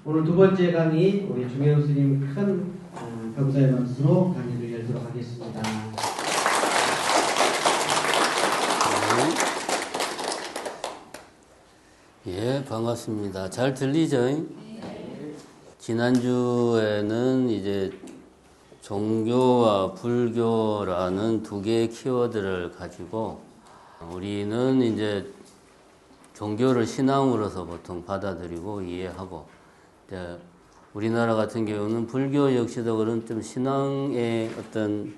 오늘 두 번째 강의 우리 중현 스님 큰 감사의 말씀으로 강의를 열도록 하겠습니다. 예, 반갑습니다. 잘 들리죠? 네. 지난주에는 이제 종교와 불교라는 두 개의 키워드를 가지고 우리는 이제 종교를 신앙으로서 보통 받아들이고 이해하고, 이제 우리나라 같은 경우는 불교 역시도 그런 좀 신앙의 어떤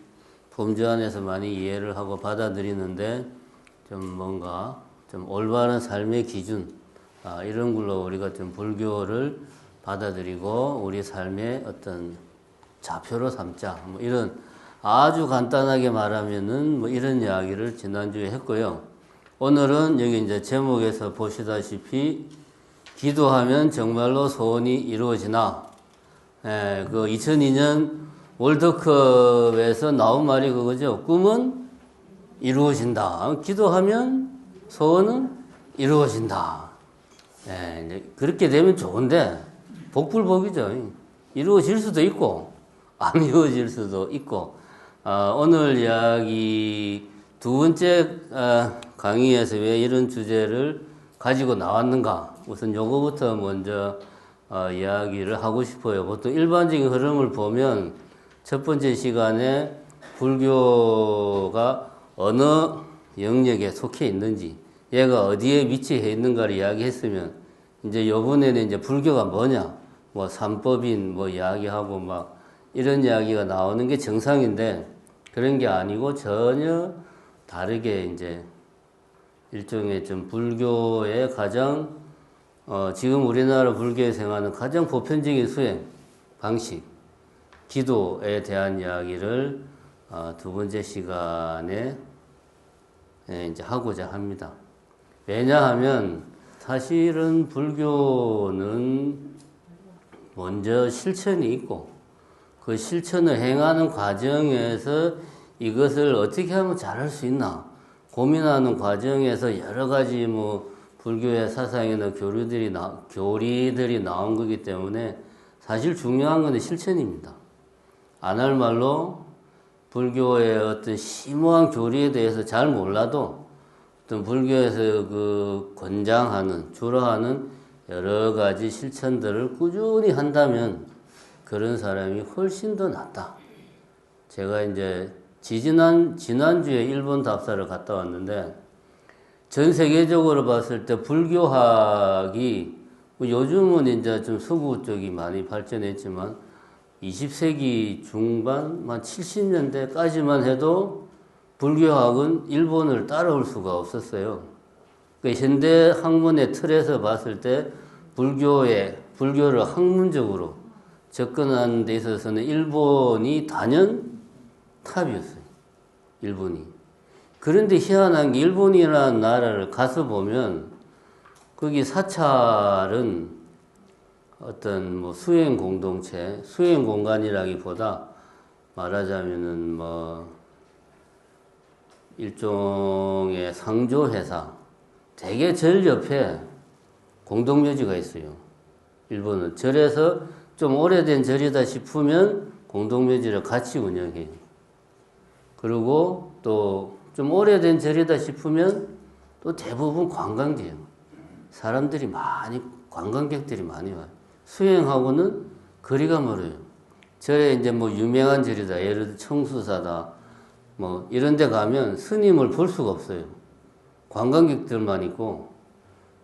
범주 안에서 많이 이해를 하고 받아들이는데, 좀 뭔가 좀 올바른 삶의 기준, 이런 걸로 우리가 좀 불교를 받아들이고 우리 삶의 어떤 좌표로 삼자, 뭐 이런, 아주 간단하게 말하면은 뭐 이런 이야기를 지난주에 했고요. 오늘은 여기 이제 제목에서 보시다시피 기도하면 정말로 소원이 이루어지나, 그 2002년 월드컵에서 나온 말이 그거죠. 꿈은 이루어진다. 기도하면 소원은 이루어진다. 이제 그렇게 되면 좋은데 복불복이죠. 이루어질 수도 있고 안 이루어질 수도 있고, 오늘 이야기 두 번째 강의에서 왜 이런 주제를 가지고 나왔는가, 우선 요거부터 먼저 이야기를 하고 싶어요. 보통 일반적인 흐름을 보면 첫 번째 시간에 불교가 어느 영역에 속해 있는지, 얘가 어디에 위치해 있는가를 이야기했으면, 이제 요번에는 이제 불교가 뭐냐, 뭐 삼법인 뭐 이야기하고 막 이런 이야기가 나오는 게 정상인데, 그런 게 아니고 전혀 다르게 이제 일종의 좀 불교의 가장 지금 우리나라 불교에 생활하는 가장 보편적인 수행 방식, 기도에 대한 이야기를 두 번째 시간에 이제 하고자 합니다. 왜냐하면 사실은 불교는 먼저 실천이 있고, 그 실천을 행하는 과정에서 이것을 어떻게 하면 잘할 수 있나 고민하는 과정에서 여러 가지 뭐 불교의 사상이나 교리들이 나온 거기 때문에 사실 중요한 건 실천입니다. 안 할 말로 불교의 어떤 심오한 교리에 대해서 잘 몰라도 어떤 불교에서 그 권장하는, 주로하는 여러 가지 실천들을 꾸준히 한다면 그런 사람이 훨씬 더 낫다. 제가 이제 지난주에 일본 답사를 갔다 왔는데, 전 세계적으로 봤을 때 불교학이 뭐 요즘은 이제 좀 서구 쪽이 많이 발전했지만 20세기 중반, 한 70년대까지만 해도 불교학은 일본을 따라올 수가 없었어요. 그러니까 현대 학문의 틀에서 봤을 때 불교를 학문적으로 접근하는 데 있어서는 일본이 단연 탑이었어요. 일본이. 그런데 희한한 게 일본이라는 나라를 가서 보면 거기 사찰은 어떤 뭐 수행 공동체, 수행 공간이라기보다 말하자면은 뭐 일종의 상조회사, 대개 절 옆에 공동묘지가 있어요. 일본은 절에서 좀 오래된 절이다 싶으면 공동묘지를 같이 운영해요. 그리고 또 좀 오래된 절이다 싶으면 또 대부분 관광지예요. 사람들이 관광객들이 많이 와요. 수행하고는 거리가 멀어요. 절에 이제 뭐 유명한 절이다, 예를 들어 청수사다, 뭐 이런 데 가면 스님을 볼 수가 없어요. 관광객들만 있고.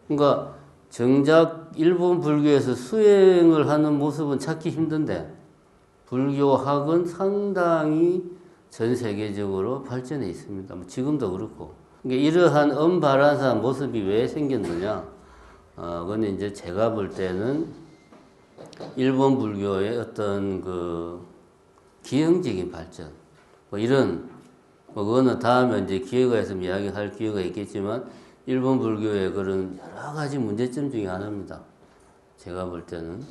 그러니까 정작 일본 불교에서 수행을 하는 모습은 찾기 힘든데 불교학은 상당히 전 세계적으로 발전해 있습니다. 지금도 그렇고. 그러니까 이러한 엄발한산 모습이 왜 생겼느냐? 그건 이제 제가 볼 때는 일본 불교의 어떤 그 기형적인 발전, 뭐 이런, 뭐 그거는 다음에 이제 기회가 있으면 이야기할 기회가 있겠지만, 일본 불교의 그런 여러 가지 문제점 중에 하나입니다. 제가 볼 때는.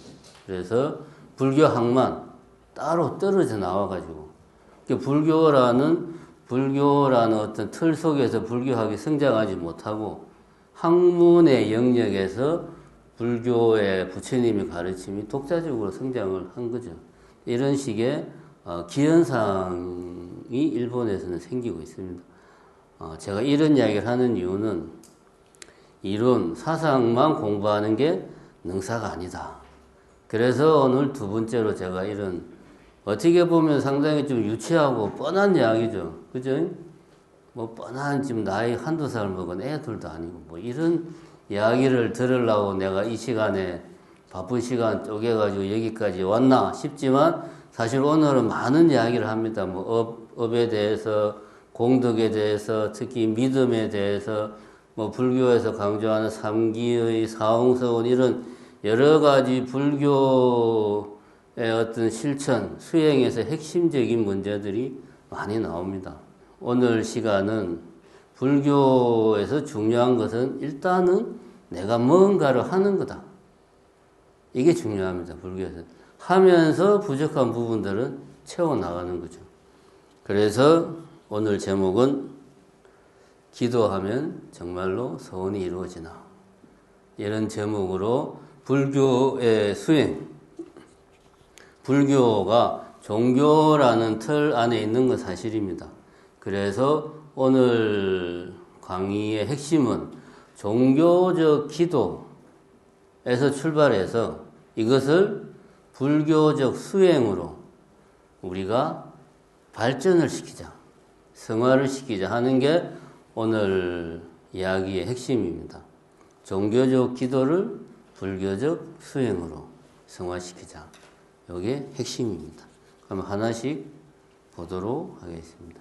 그래서 불교학만 따로 떨어져 나와가지고, 불교라는 어떤 틀 속에서 불교학이 성장하지 못하고 학문의 영역에서 불교의 부처님의 가르침이 독자적으로 성장을 한 거죠. 이런 식의 기현상이 일본에서는 생기고 있습니다. 제가 이런 이야기를 하는 이유는 이론, 사상만 공부하는 게 능사가 아니다. 그래서 오늘 두 번째로 제가 이런 어떻게 보면 상당히 좀 유치하고 뻔한 이야기죠. 그죠? 뭐 뻔한 지금 나이 한두 살 먹은 애들도 아니고 뭐 이런 이야기를 들으려고 내가 이 시간에 바쁜 시간 쪼개가지고 여기까지 왔나 싶지만 사실 오늘은 많은 이야기를 합니다. 뭐 업에 대해서, 공덕에 대해서, 특히 믿음에 대해서, 뭐 불교에서 강조하는 삼기의 사홍서원 이런 여러 가지 불교의 어떤 실천, 수행에서 핵심적인 문제들이 많이 나옵니다. 오늘 시간은 불교에서 중요한 것은 일단은 내가 뭔가를 하는 거다. 이게 중요합니다. 불교에서. 하면서 부족한 부분들은 채워나가는 거죠. 그래서 오늘 제목은 기도하면 정말로 소원이 이루어지나. 이런 제목으로 불교의 수행, 불교가 종교라는 틀 안에 있는 건 사실입니다. 그래서 오늘 강의의 핵심은 종교적 기도에서 출발해서 이것을 불교적 수행으로 우리가 발전을 시키자, 성화를 시키자 하는 게 오늘 이야기의 핵심입니다. 종교적 기도를 불교적 수행으로 성화시키자. 이게 핵심입니다. 그럼 하나씩 보도록 하겠습니다.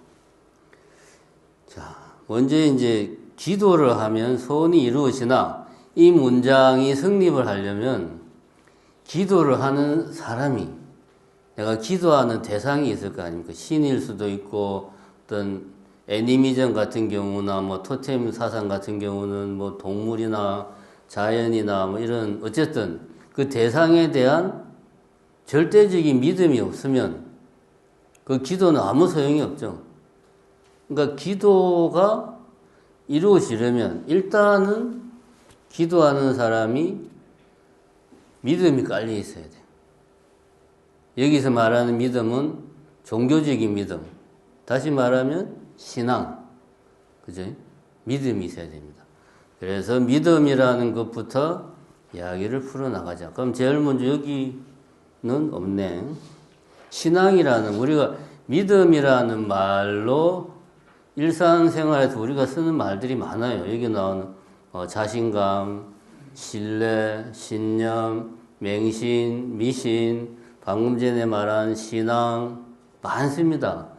자, 먼저 이제 기도를 하면 소원이 이루어지나 이 문장이 성립을 하려면 기도를 하는 사람이 내가 기도하는 대상이 있을 거 아닙니까? 신일 수도 있고 어떤 애니미전 같은 경우나 뭐 토템 사상 같은 경우는 뭐 동물이나 자연이나 뭐 이런 어쨌든 그 대상에 대한 절대적인 믿음이 없으면 그 기도는 아무 소용이 없죠. 그러니까 기도가 이루어지려면 일단은 기도하는 사람이 믿음이 깔려 있어야 돼요. 여기서 말하는 믿음은 종교적인 믿음. 다시 말하면 신앙. 그죠? 믿음이 있어야 됩니다. 그래서 믿음이라는 것부터 이야기를 풀어나가자. 그럼 제일 먼저 여기는 없네. 신앙이라는 우리가 믿음이라는 말로 일상생활에서 우리가 쓰는 말들이 많아요. 여기 나오는 자신감, 신뢰, 신념, 맹신, 미신, 방금 전에 말한 신앙 많습니다.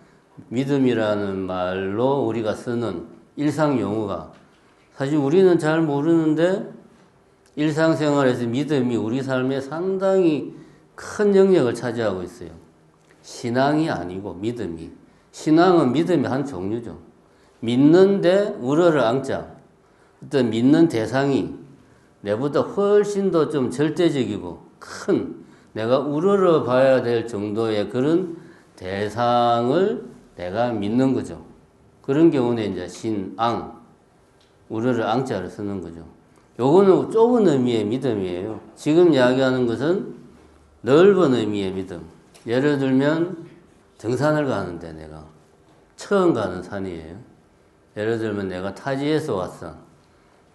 믿음이라는 말로 우리가 쓰는 일상 용어가 사실 우리는 잘 모르는데 일상생활에서 믿음이 우리 삶에 상당히 큰 영역을 차지하고 있어요. 신앙이 아니고 믿음이. 신앙은 믿음의 한 종류죠. 믿는데 우러를 앙자. 어떤 믿는 대상이 내보다 훨씬 더 좀 절대적이고 큰 내가 우러러 봐야 될 정도의 그런 대상을 내가 믿는 거죠. 그런 경우는 이제 신앙, 우러러 앙자를 쓰는 거죠. 요거는 좁은 의미의 믿음이에요. 지금 이야기하는 것은 넓은 의미의 믿음. 예를 들면 등산을 가는데 내가 처음 가는 산이에요. 예를 들면 내가 타지에서 왔어.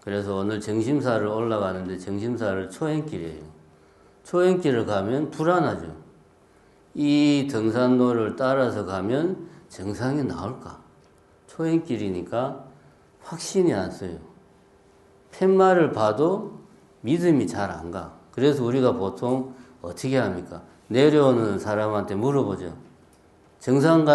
그래서 오늘 정심사를 올라가는데 정심사를 초행길이에요. 초행길을 가면 불안하죠. 이 등산로를 따라서 가면 정상에 나올까? 초행길이니까 확신이 안 써요. 팻말을 봐도 믿음이 잘 안 가. 그래서 우리가 보통 어떻게 합니까? 내려오는 사람한테 물어보죠. 정상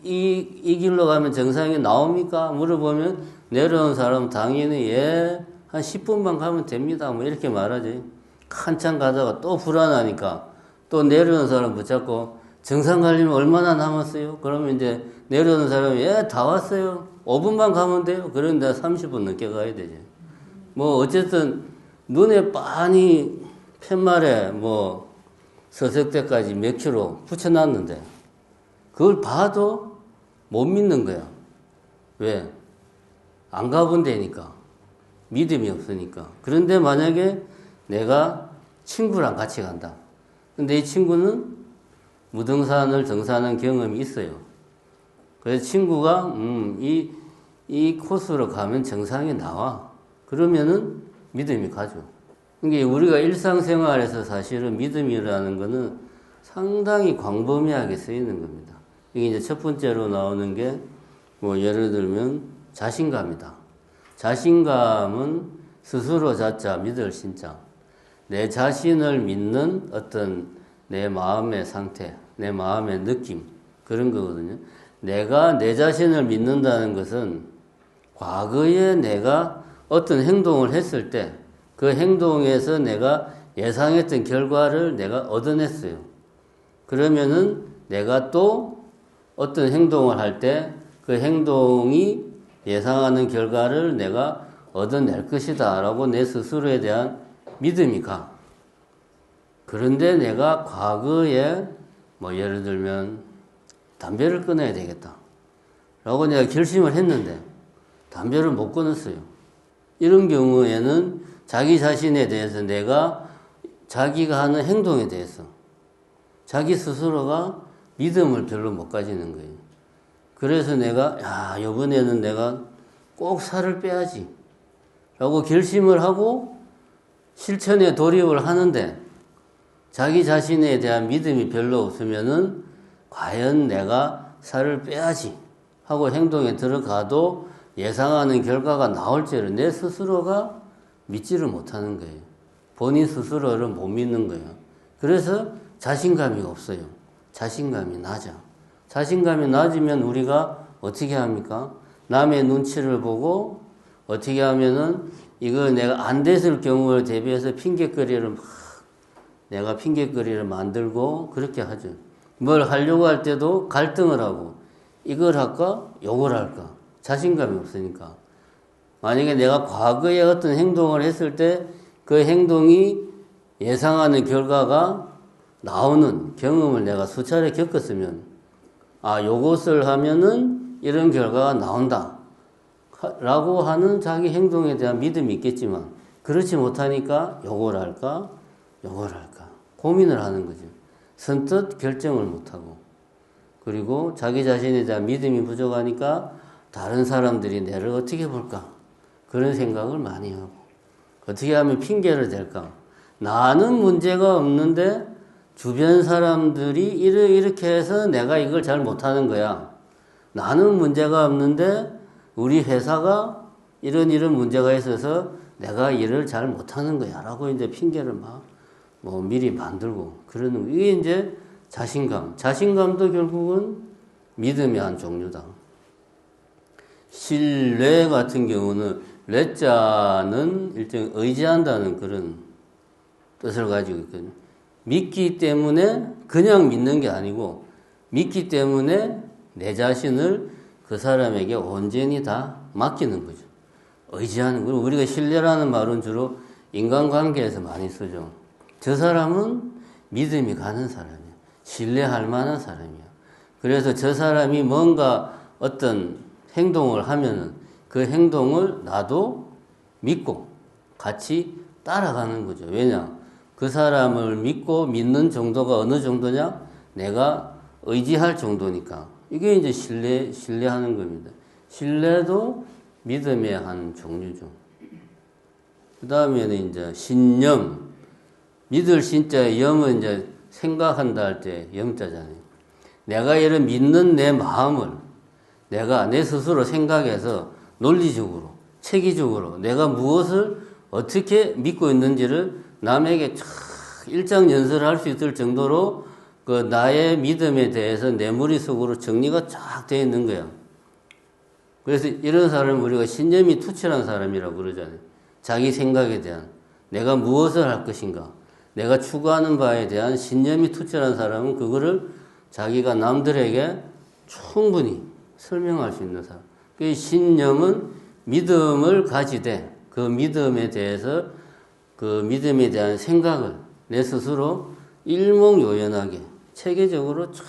이 길로 가면 정상에 나옵니까? 물어보면 내려온 사람은 당연히 예, 한 10분만 가면 됩니다. 뭐 이렇게 말하지. 한참 가다가 또 불안하니까 또 내려오는 사람 붙잡고 정상 가려면 얼마나 남았어요? 그러면 이제 내려오는 사람이 예, 다 왔어요. 5분만 가면 돼요. 그런데 30분 늦게 가야 되죠. 뭐 어쨌든 눈에 빤히 팻말에 뭐 서석대까지 몇 킬로 붙여놨는데 그걸 봐도 못 믿는 거야. 왜? 안 가본 데니까. 믿음이 없으니까. 그런데 만약에 내가 친구랑 같이 간다. 근데 이 친구는 무등산을 등산한 경험이 있어요. 그래서 친구가 이 코스로 가면 정상에 나와. 그러면은 믿음이 가죠. 그러니까 우리가 일상생활에서 사실은 믿음이라는 거는 상당히 광범위하게 쓰이는 겁니다. 이게 이제 첫 번째로 나오는 게 뭐 예를 들면 자신감이다. 자신감은 스스로 자자 믿을 신자. 내 자신을 믿는 어떤 내 마음의 상태, 내 마음의 느낌 그런 거거든요. 내가 내 자신을 믿는다는 것은 과거에 내가 어떤 행동을 했을 때 그 행동에서 내가 예상했던 결과를 내가 얻어냈어요. 그러면은 내가 또 어떤 행동을 할 때 그 행동이 예상하는 결과를 내가 얻어낼 것이다 라고 내 스스로에 대한 믿음이 가. 그런데 내가 과거에 뭐 예를 들면 담배를 끊어야 되겠다 라고 내가 결심을 했는데 담배를 못 끊었어요. 이런 경우에는 자기 자신에 대해서 내가 자기가 하는 행동에 대해서 자기 스스로가 믿음을 별로 못 가지는 거예요. 그래서 내가 이번에는 내가 꼭 살을 빼야지 라고 결심을 하고 실천에 돌입을 하는데 자기 자신에 대한 믿음이 별로 없으면은 과연 내가 살을 빼야지 하고 행동에 들어가도 예상하는 결과가 나올지를 내 스스로가 믿지를 못하는 거예요. 본인 스스로를 못 믿는 거예요. 그래서 자신감이 없어요. 자신감이 낮아. 자신감이 낮으면 우리가 어떻게 합니까? 남의 눈치를 보고 어떻게 하면은 이거 내가 안 됐을 경우를 대비해서 내가 핑계거리를 만들고 그렇게 하죠. 뭘 하려고 할 때도 갈등을 하고 이걸 할까? 요걸 할까? 자신감이 없으니까. 만약에 내가 과거에 어떤 행동을 했을 때 그 행동이 예상하는 결과가 나오는 경험을 내가 수차례 겪었으면 요것을 하면은 이런 결과가 나온다 라고 하는 자기 행동에 대한 믿음이 있겠지만 그렇지 못하니까 요걸 할까? 요걸 할까? 고민을 하는 거죠. 선뜻 결정을 못하고 그리고 자기 자신에 대한 믿음이 부족하니까 다른 사람들이 나를 어떻게 볼까? 그런 생각을 많이 하고 어떻게 하면 핑계를 댈까? 나는 문제가 없는데 주변 사람들이 이렇게 해서 내가 이걸 잘 못하는 거야. 나는 문제가 없는데 우리 회사가 이런 문제가 있어서 내가 일을 잘 못하는 거야. 라고 이제 핑계를 미리 만들고 그러는 거. 이게 이제 자신감. 자신감도 결국은 믿음의 한 종류다. 신뢰 같은 경우는 레자는 일종의 의지한다는 그런 뜻을 가지고 있거든요. 믿기 때문에 그냥 믿는 게 아니고 믿기 때문에 내 자신을 그 사람에게 온전히 다 맡기는 거죠. 의지하는 거. 우리가 신뢰라는 말은 주로 인간관계에서 많이 쓰죠. 저 사람은 믿음이 가는 사람이야. 신뢰할 만한 사람이야. 그래서 저 사람이 뭔가 어떤 행동을 하면은 그 행동을 나도 믿고 같이 따라가는 거죠. 왜냐? 그 사람을 믿고 믿는 정도가 어느 정도냐? 내가 의지할 정도니까. 이게 이제 신뢰하는 겁니다. 신뢰도 믿음의 한 종류죠. 그 다음에는 이제 신념. 믿을 신자의 염은 이제 생각한다 할 때 염자잖아요. 내가 이런 믿는 내 마음을 내가 내 스스로 생각해서 논리적으로, 체계적으로 내가 무엇을 어떻게 믿고 있는지를 남에게 일장연설을 할 수 있을 정도로 그 나의 믿음에 대해서 내 머릿속으로 정리가 쫙 되어 있는 거야. 그래서 이런 사람을 우리가 신념이 투철한 사람이라고 그러잖아요. 자기 생각에 대한 내가 무엇을 할 것인가, 내가 추구하는 바에 대한 신념이 투철한 사람은 그거를 자기가 남들에게 충분히 설명할 수 있는 사람. 그 신념은 믿음을 가지되 그 믿음에 대해서 그 믿음에 대한 생각을 내 스스로 일목요연하게 체계적으로 쫙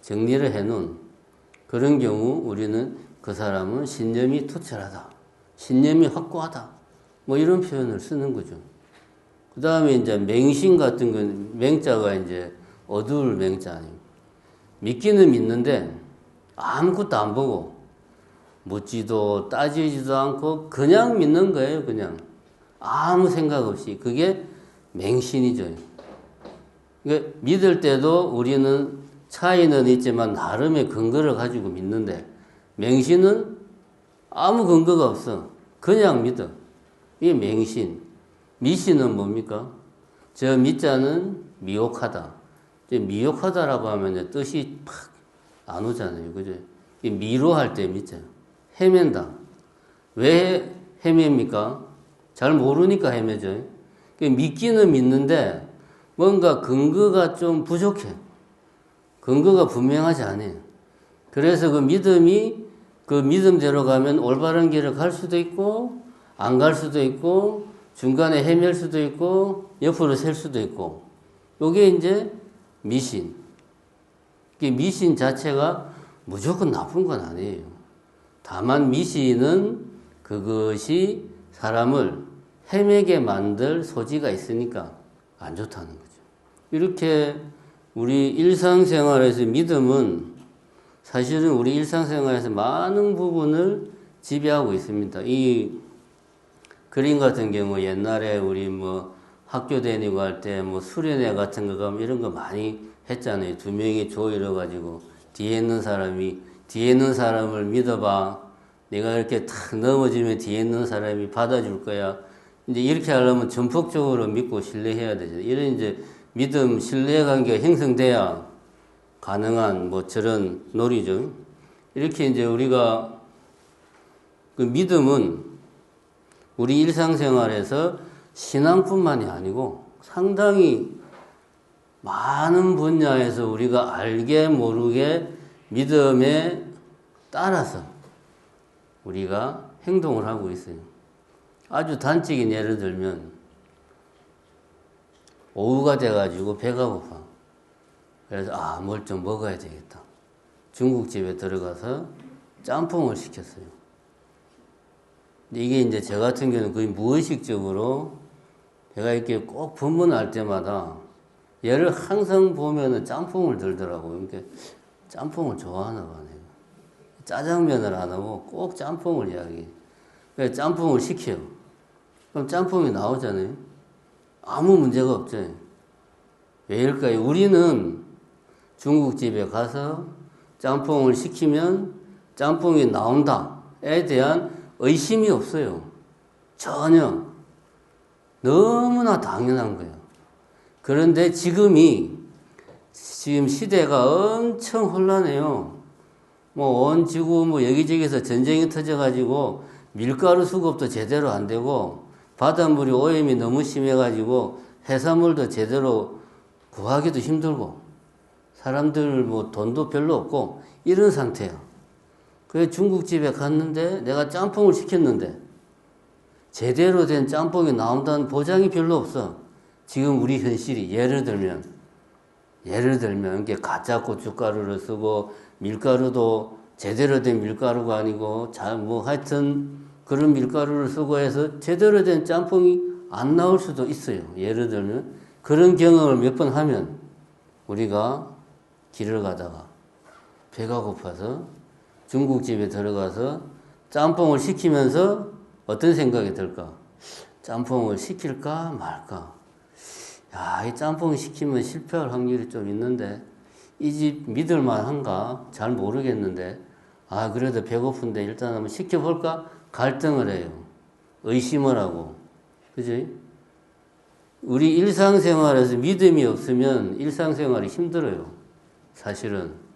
정리를 해놓은 그런 경우 우리는 그 사람은 신념이 투철하다, 신념이 확고하다, 뭐 이런 표현을 쓰는 거죠. 그 다음에 이제 맹신 같은 건, 맹자가 이제 어두울 맹자 아니에요. 믿기는 믿는데 아무것도 안 보고 묻지도 따지지도 않고 그냥 믿는 거예요. 그냥 아무 생각 없이. 그게 맹신이죠. 그러니까 믿을 때도 우리는 차이는 있지만 나름의 근거를 가지고 믿는데, 맹신은 아무 근거가 없어. 그냥 믿어. 이게 맹신. 미신은 뭡니까? 저 미자는 미혹하다. 미혹하다라고 하면 뜻이 팍 안 오잖아요. 그죠? 미로할 때 미자. 헤맨다. 왜 헤맵니까? 잘 모르니까 헤매죠. 믿기는 믿는데 뭔가 근거가 좀 부족해. 근거가 분명하지 않아요. 그래서 그 믿음이 그 믿음대로 가면 올바른 길을 갈 수도 있고 안 갈 수도 있고 중간에 헤맬 수도 있고 옆으로 셀 수도 있고, 요게 이제 미신. 미신 자체가 무조건 나쁜 건 아니에요. 다만 미신은 그것이 사람을 헤매게 만들 소지가 있으니까 안 좋다는 거죠. 이렇게 우리 일상생활에서 믿음은 사실은 우리 일상생활에서 많은 부분을 지배하고 있습니다. 이 그림 같은 경우 옛날에 우리 뭐 학교 다니고 할 때 뭐 수련회 같은 거 가면 이런 거 많이 했잖아요. 두 명이 조이러 가지고 뒤에 있는 사람을 믿어봐. 내가 이렇게 탁 넘어지면 뒤에 있는 사람이 받아줄 거야. 이제 이렇게 하려면 전폭적으로 믿고 신뢰해야 되죠. 이런 이제 믿음, 신뢰 관계가 형성돼야 가능한 뭐 저런 놀이죠. 이렇게 이제 우리가 그 믿음은 우리 일상생활에서 신앙뿐만이 아니고 상당히 많은 분야에서 우리가 알게 모르게 믿음에 따라서 우리가 행동을 하고 있어요. 아주 단적인 예를 들면 오후가 돼가지고 배가 고파. 그래서 뭘 좀 먹어야 되겠다. 중국집에 들어가서 짬뽕을 시켰어요. 이게 이제 저 같은 경우는 거의 무의식적으로 제가 이렇게 꼭 법문할 때마다 얘를 항상 보면은 짬뽕을 들더라고요. 그러니까 짬뽕을 좋아하나 봐요. 짜장면을 안 하고 꼭 짬뽕을 이야기해요. 그래서 짬뽕을 시켜요. 그럼 짬뽕이 나오잖아요. 아무 문제가 없죠. 왜일까요? 우리는 중국집에 가서 짬뽕을 시키면 짬뽕이 나온다에 대한 의심이 없어요. 전혀. 너무나 당연한 거예요. 그런데 지금 시대가 엄청 혼란해요. 뭐 온 지구 뭐 여기저기서 전쟁이 터져가지고 밀가루 수급도 제대로 안 되고 바닷물이 오염이 너무 심해가지고 해산물도 제대로 구하기도 힘들고 사람들 뭐 돈도 별로 없고 이런 상태야. 그래서 중국집에 갔는데 내가 짬뽕을 시켰는데 제대로 된 짬뽕이 나온다는 보장이 별로 없어. 지금 우리 현실이 예를 들면 이게 가짜 고춧가루를 쓰고 밀가루도 제대로 된 밀가루가 아니고 하여튼 그런 밀가루를 쓰고 해서 제대로 된 짬뽕이 안 나올 수도 있어요. 예를 들면 그런 경험을 몇 번 하면 우리가 길을 가다가 배가 고파서 중국집에 들어가서 짬뽕을 시키면서 어떤 생각이 들까? 짬뽕을 시킬까 말까? 이 짬뽕 시키면 실패할 확률이 좀 있는데 이 집 믿을만 한가? 잘 모르겠는데 그래도 배고픈데 일단 한번 시켜볼까? 갈등을 해요. 의심을 하고. 그지? 우리 일상생활에서 믿음이 없으면 일상생활이 힘들어요. 사실은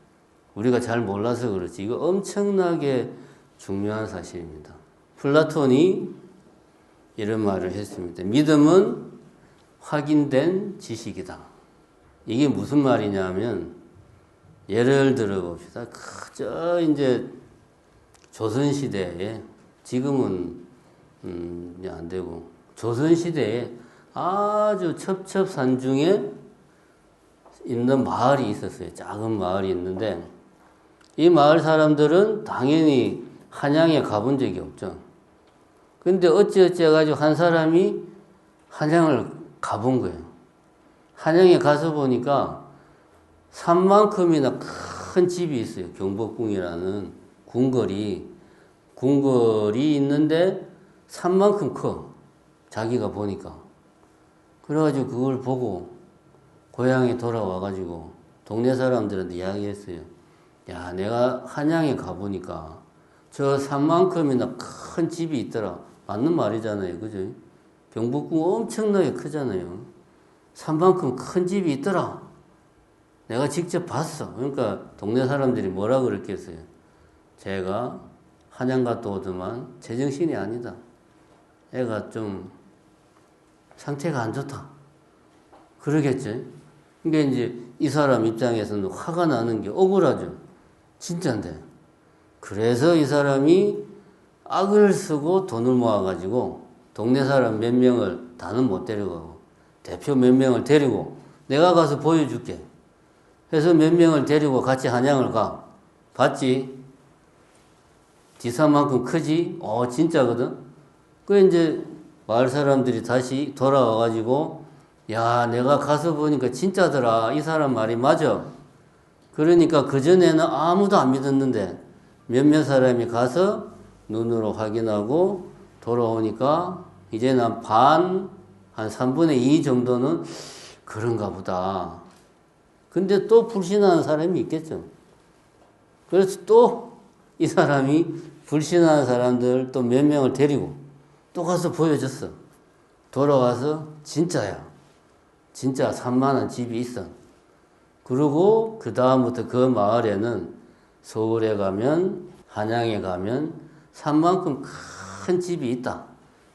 우리가 잘 몰라서 그렇지. 이거 엄청나게 중요한 사실입니다. 플라톤이 이런 말을 했습니다. 믿음은 확인된 지식이다. 이게 무슨 말이냐면 예를 들어 봅시다. 저 이제 조선시대에 지금은 안 되고 조선시대에 아주 첩첩산중에 있는 마을이 있었어요. 작은 마을이 있는데 이 마을 사람들은 당연히 한양에 가본 적이 없죠. 근데 어찌어찌 해가지고 한 사람이 한양을 가본 거예요. 한양에 가서 보니까 산만큼이나 큰 집이 있어요. 경복궁이라는 궁궐이 있는데 산만큼 커. 자기가 보니까. 그래가지고 그걸 보고 고향에 돌아와가지고 동네 사람들한테 이야기했어요. 야, 내가 한양에 가보니까 저 산만큼이나 큰 집이 있더라. 맞는 말이잖아요. 그죠? 경복궁 엄청나게 크잖아요. 산만큼 큰 집이 있더라. 내가 직접 봤어. 그러니까 동네 사람들이 뭐라 그랬겠어요. 제가 한양 갔다 오더만 제정신이 아니다. 애가 좀 상태가 안 좋다. 그러겠지. 그러니까 이제 이 사람 입장에서는 화가 나는 게 억울하죠. 진짜인데. 그래서 이 사람이 악을 쓰고 돈을 모아가지고 동네 사람 몇 명을 다는 못 데려가고 대표 몇 명을 데리고 내가 가서 보여줄게. 해서 몇 명을 데리고 같이 한양을 가. 봤지? 지사만큼 크지? 진짜거든? 그 이제 마을 사람들이 다시 돌아와가지고 야, 내가 가서 보니까 진짜더라. 이 사람 말이 맞아. 그러니까 그전에는 아무도 안 믿었는데 몇몇 사람이 가서 눈으로 확인하고 돌아오니까 이제는 한 3분의 2 정도는 그런가 보다. 근데 또 불신하는 사람이 있겠죠. 그래서 또 이 사람이 불신하는 사람들 또 몇 명을 데리고 또 가서 보여줬어. 돌아와서 진짜야. 진짜 산만한 집이 있어. 그리고 그 다음부터 그 마을에는 서울에 가면 한양에 가면 산만큼 큰 집이 있다.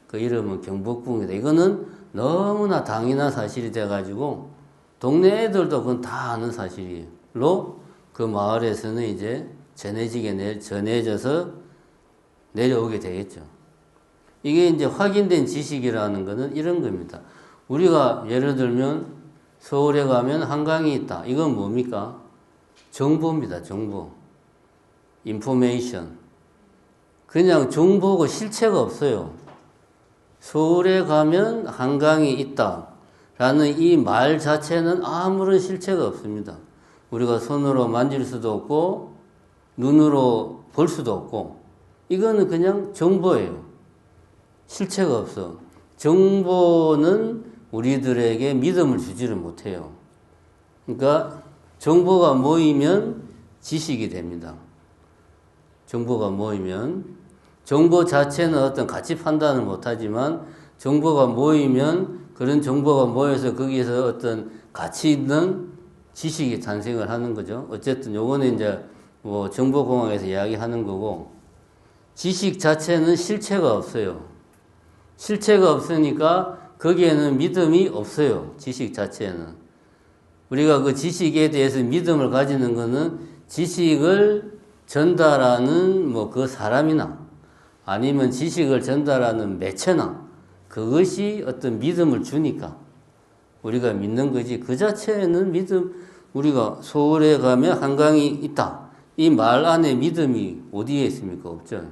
그 이름은 경복궁이다. 이거는 너무나 당연한 사실이 돼가지고 동네 애들도 그건 다 아는 사실이로 그 마을에서는 이제 전해져서 내려오게 되겠죠. 이게 이제 확인된 지식이라는 것은 이런 겁니다. 우리가 예를 들면 서울에 가면 한강이 있다. 이건 뭡니까? 정보입니다. 정보. 인포메이션. 그냥 정보고 실체가 없어요. 서울에 가면 한강이 있다. 라는 이 말 자체는 아무런 실체가 없습니다. 우리가 손으로 만질 수도 없고 눈으로 볼 수도 없고 이거는 그냥 정보예요. 실체가 없어. 정보는 우리들에게 믿음을 주지를 못해요. 그러니까 정보가 모이면 지식이 됩니다. 정보가 모이면 정보 자체는 어떤 가치 판단을 못하지만 정보가 모이면 그런 정보가 모여서 거기에서 어떤 가치 있는 지식이 탄생을 하는 거죠. 어쨌든 요거는 이제 뭐 정보공학에서 이야기하는 거고 지식 자체는 실체가 없어요. 실체가 없으니까 거기에는 믿음이 없어요. 지식 자체는. 우리가 그 지식에 대해서 믿음을 가지는 거는 지식을 전달하는 뭐 그 사람이나 아니면 지식을 전달하는 매체나 그것이 어떤 믿음을 주니까 우리가 믿는 거지. 그 자체는 믿음, 우리가 서울에 가면 한강이 있다. 이 말 안에 믿음이 어디에 있습니까? 없죠.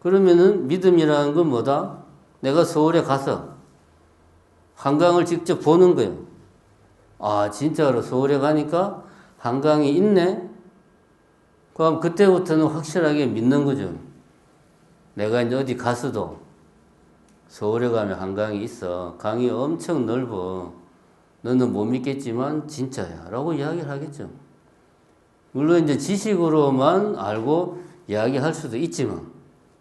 그러면은 믿음이라는 건 뭐다? 내가 서울에 가서 한강을 직접 보는 거예요. 아, 진짜로 서울에 가니까 한강이 있네? 그럼 그때부터는 확실하게 믿는 거죠. 내가 이제 어디 가서도 서울에 가면 한강이 있어. 강이 엄청 넓어. 너는 못 믿겠지만 진짜야. 라고 이야기를 하겠죠. 물론 이제 지식으로만 알고 이야기할 수도 있지만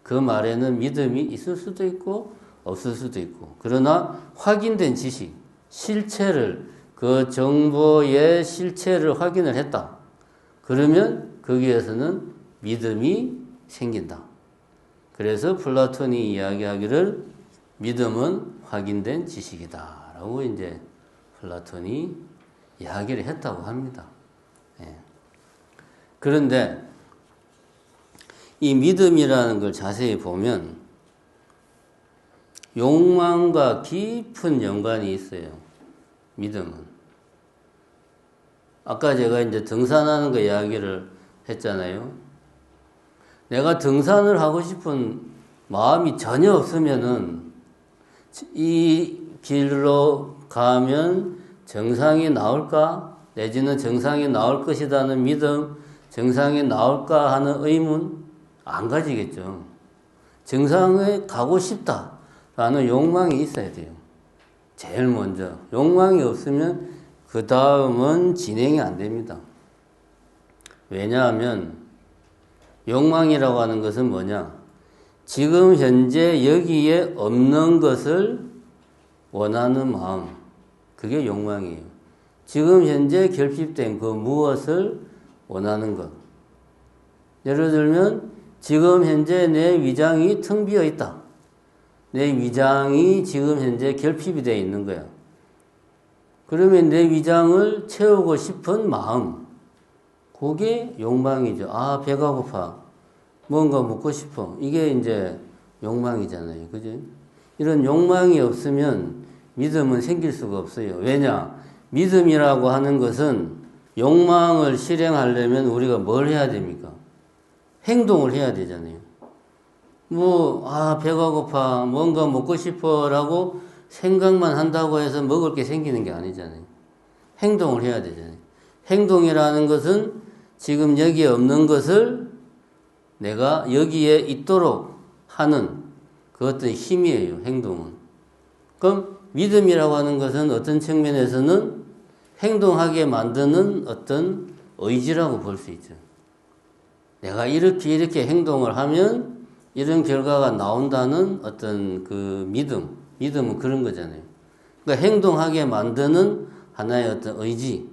그 말에는 믿음이 있을 수도 있고 없을 수도 있고 그러나 확인된 지식, 실체를 그 정보의 실체를 확인을 했다. 그러면 거기에서는 믿음이 생긴다. 그래서 플라톤이 이야기하기를 믿음은 확인된 지식이다. 라고 이제 플라톤이 이야기를 했다고 합니다. 예. 그런데 이 믿음이라는 걸 자세히 보면 욕망과 깊은 연관이 있어요. 믿음은. 아까 제가 이제 등산하는 거 이야기를 했잖아요. 내가 등산을 하고 싶은 마음이 전혀 없으면은 이 길로 가면 정상이 나올까? 내지는 정상이 나올 것이라는 믿음, 정상이 나올까 하는 의문 안 가지겠죠. 정상에 가고 싶다라는 욕망이 있어야 돼요. 제일 먼저. 욕망이 없으면 그 다음은 진행이 안 됩니다. 왜냐하면 욕망이라고 하는 것은 뭐냐? 지금 현재 여기에 없는 것을 원하는 마음. 그게 욕망이에요. 지금 현재 결핍된 그 무엇을 원하는 것. 예를 들면 지금 현재 내 위장이 텅 비어 있다. 내 위장이 지금 현재 결핍이 되어 있는 거야. 그러면 내 위장을 채우고 싶은 마음. 그게 욕망이죠. 아, 배가 고파. 뭔가 먹고 싶어. 이게 이제 욕망이잖아요. 그죠? 이런 욕망이 없으면 믿음은 생길 수가 없어요. 왜냐? 믿음이라고 하는 것은 욕망을 실행하려면 우리가 뭘 해야 됩니까? 행동을 해야 되잖아요. 배가 고파, 뭔가 먹고 싶어 라고 생각만 한다고 해서 먹을 게 생기는 게 아니잖아요. 행동을 해야 되잖아요. 행동이라는 것은 지금 여기에 없는 것을 내가 여기에 있도록 하는 그 어떤 힘이에요, 행동은. 그럼 믿음이라고 하는 것은 어떤 측면에서는 행동하게 만드는 어떤 의지라고 볼 수 있죠. 내가 이렇게 행동을 하면 이런 결과가 나온다는 어떤 그 믿음은 그런 거잖아요. 그러니까 행동하게 만드는 하나의 어떤 의지,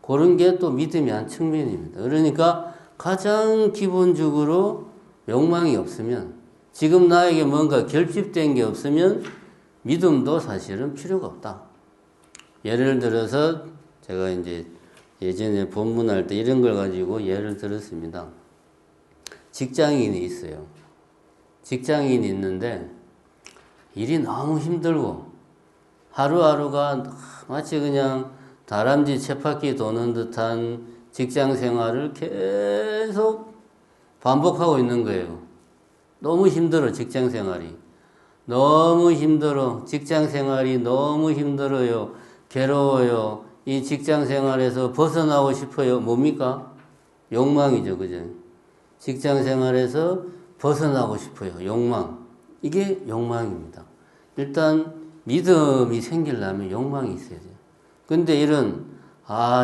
그런 게 또 믿음의 한 측면입니다. 그러니까 가장 기본적으로 욕망이 없으면, 지금 나에게 뭔가 결핍된 게 없으면 믿음도 사실은 필요가 없다. 예를 들어서 제가 이제 예전에 본문할 때 이런 걸 가지고 예를 들었습니다. 직장인이 있어요. 직장인이 있는데 일이 너무 힘들고 하루하루가 마치 그냥 다람쥐 쳇바퀴 도는 듯한 직장 생활을 계속 반복하고 있는 거예요. 너무 힘들어, 직장 생활이. 너무 힘들어. 직장 생활이 너무 힘들어요. 괴로워요. 이 직장 생활에서 벗어나고 싶어요. 뭡니까? 욕망이죠, 그죠? 직장 생활에서 벗어나고 싶어요. 욕망. 이게 욕망입니다. 일단 믿음이 생기려면 욕망이 있어야 돼요. 근데 이런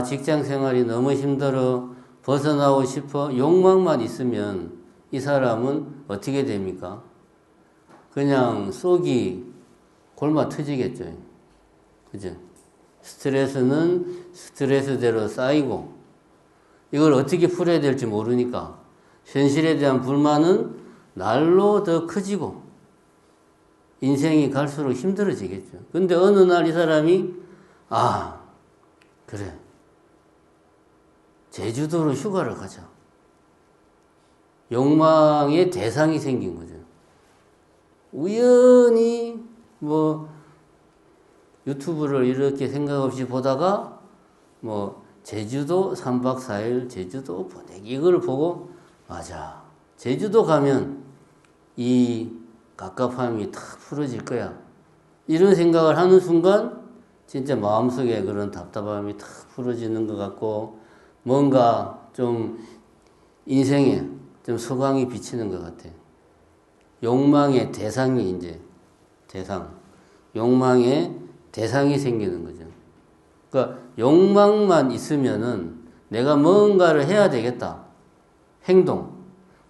직장 생활이 너무 힘들어. 벗어나고 싶어. 욕망만 있으면 이 사람은 어떻게 됩니까? 그냥 속이 골마 터지겠죠. 그죠? 스트레스는 스트레스대로 쌓이고 이걸 어떻게 풀어야 될지 모르니까 현실에 대한 불만은 날로 더 커지고 인생이 갈수록 힘들어지겠죠. 근데 어느 날 이 사람이 그래, 제주도로 휴가를 가자. 욕망의 대상이 생긴 거죠. 우연히 유튜브를 이렇게 생각 없이 보다가 제주도 3박 4일 제주도 보내기 이걸 보고 맞아, 제주도 가면 이 갑갑함이 탁 풀어질 거야. 이런 생각을 하는 순간 진짜 마음속에 그런 답답함이 탁 풀어지는 것 같고 뭔가 좀 인생에 좀 소강이 비치는 것 같아요. 욕망의 대상이 욕망의 대상이 생기는 거죠. 그러니까 욕망만 있으면은 내가 뭔가를 해야 되겠다. 행동.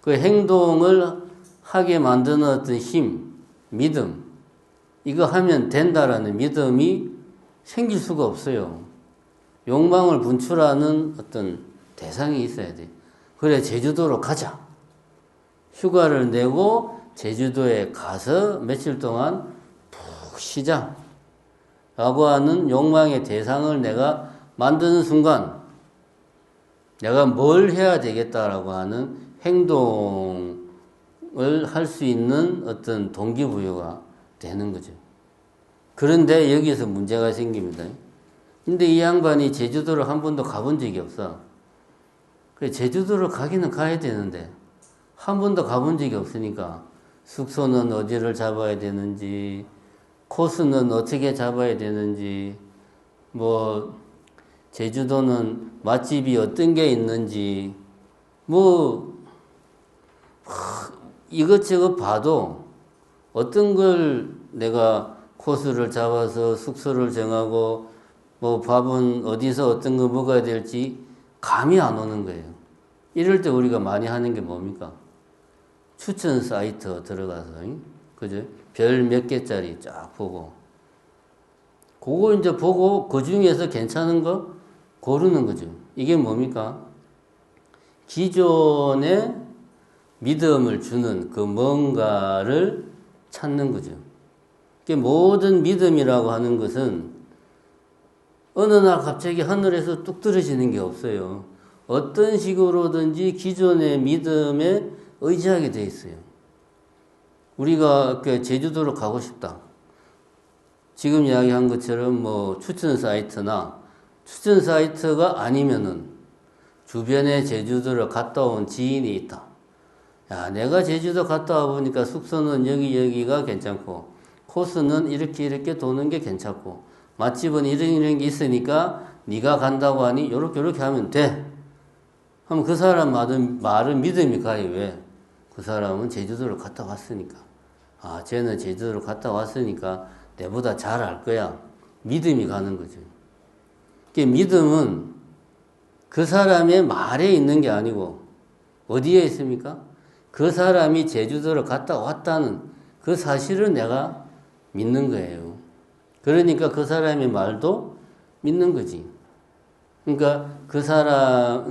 그 행동을 하게 만드는 어떤 힘, 믿음. 이거 하면 된다라는 믿음이 생길 수가 없어요. 욕망을 분출하는 어떤 대상이 있어야 돼. 그래, 제주도로 가자. 휴가를 내고 제주도에 가서 며칠 동안 푹 쉬자. 라고 하는 욕망의 대상을 내가 만드는 순간 내가 뭘 해야 되겠다라고 하는 행동을 할 수 있는 어떤 동기부여가 되는 거죠. 그런데 여기서 문제가 생깁니다. 근데 이 양반이 제주도를 한 번도 가본 적이 없어. 그래, 제주도를 가기는 가야 되는데 한 번도 가본 적이 없으니까 숙소는 어디를 잡아야 되는지 코스는 어떻게 잡아야 되는지, 뭐 제주도는 맛집이 어떤 게 있는지, 뭐 이것저것 봐도 어떤 걸 내가 코스를 잡아서 숙소를 정하고 뭐 밥은 어디서 어떤 거 먹어야 될지 감이 안 오는 거예요. 이럴 때 우리가 많이 하는 게 뭡니까? 추천 사이트 들어가서, 그죠? 별 몇 개짜리 쫙 보고, 그거 이제 보고 그 중에서 괜찮은 거 고르는 거죠. 이게 뭡니까? 기존의 믿음을 주는 그 뭔가를 찾는 거죠. 모든 믿음이라고 하는 것은 어느 날 갑자기 하늘에서 뚝 떨어지는 게 없어요. 어떤 식으로든지 기존의 믿음에 의지하게 돼 있어요. 우리가 제주도로 가고 싶다. 지금 이야기한 것처럼 뭐 추천 사이트나 추천 사이트가 아니면은 주변에 제주도를 갔다 온 지인이 있다. 야, 내가 제주도 갔다 와 보니까 숙소는 여기가 괜찮고, 코스는 이렇게 도는 게 괜찮고, 맛집은 이런 게 있으니까 네가 간다고 하니 요렇게 하면 돼. 하면 그 사람 말은 믿음이 가요. 왜? 그 사람은 제주도를 갔다 왔으니까. 아, 쟤는 제주도를 갔다 왔으니까 내보다 잘 알 거야. 믿음이 가는 거죠. 믿음은 그 사람의 말에 있는 게 아니고 어디에 있습니까? 그 사람이 제주도를 갔다 왔다는 그 사실을 내가 믿는 거예요. 그러니까 그 사람의 말도 믿는 거지. 그러니까 그 사람이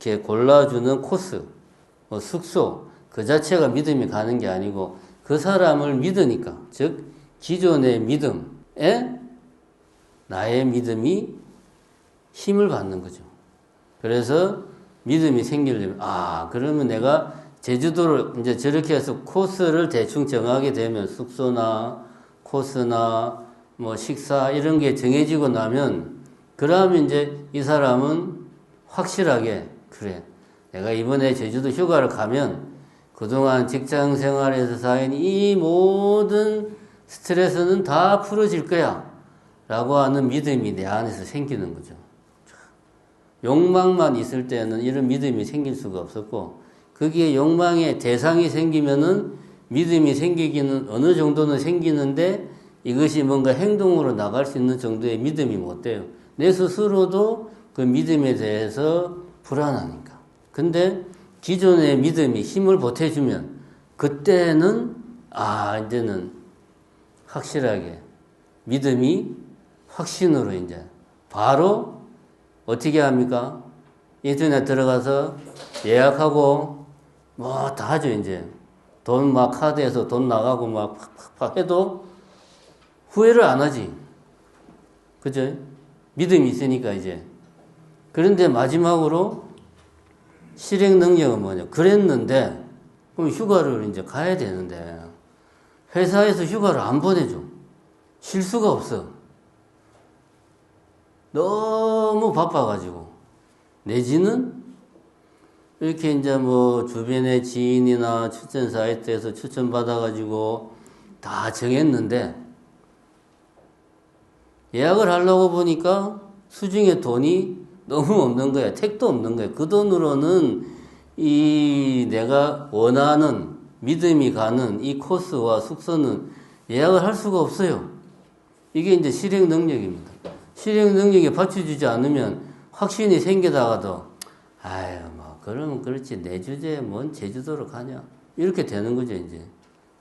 이렇게 골라주는 코스, 뭐 숙소, 그 자체가 믿음이 가는 게 아니고 그 사람을 믿으니까, 즉 기존의 믿음에 나의 믿음이 힘을 받는 거죠. 그래서 믿음이 생기려면, 그러면 내가 제주도를 이제 저렇게 해서 코스를 대충 정하게 되면 숙소나 코스나 뭐 식사 이런 게 정해지고 나면, 그러면 이제 이 사람은 확실하게, 그래, 내가 이번에 제주도 휴가를 가면 그동안 직장 생활에서 쌓인 이 모든 스트레스는 다 풀어질 거야 라고 하는 믿음이 내 안에서 생기는 거죠. 욕망만 있을 때는 이런 믿음이 생길 수가 없었고, 거기에 욕망의 대상이 생기면은 믿음이 생기기는 어느 정도는 생기는데 이것이 뭔가 행동으로 나갈 수 있는 정도의 믿음이 못 돼요. 내 스스로도 그 믿음에 대해서 불안하니까. 근데 기존의 믿음이 힘을 보태주면 그때는 이제는 확실하게 믿음이 확신으로 이제 바로 어떻게 합니까? 인터넷 들어가서 예약하고 뭐 다 하죠. 이제 돈 막 카드에서 돈 나가고 막 팍팍팍 해도 후회를 안 하지. 그죠? 믿음이 있으니까 이제. 그런데 마지막으로 실행 능력은 뭐냐? 그랬는데 그럼 휴가를 이제 가야 되는데 회사에서 휴가를 안 보내줘. 쉴 수가 없어. 너무 바빠가지고. 내지는 이렇게 이제 뭐 주변의 지인이나 추천 사이트에서 추천받아가지고 다 정했는데 예약을 하려고 보니까 수중에 돈이 너무 없는 거야. 택도 없는 거야. 그 돈으로는 이 내가 원하는 믿음이 가는 이 코스와 숙소는 예약을 할 수가 없어요. 이게 이제 실행 능력입니다. 실행 능력이 받쳐주지 않으면 확신이 생기다가도 뭐 그러면 그렇지 내 주제에 뭔 제주도로 가냐 이렇게 되는 거죠. 이제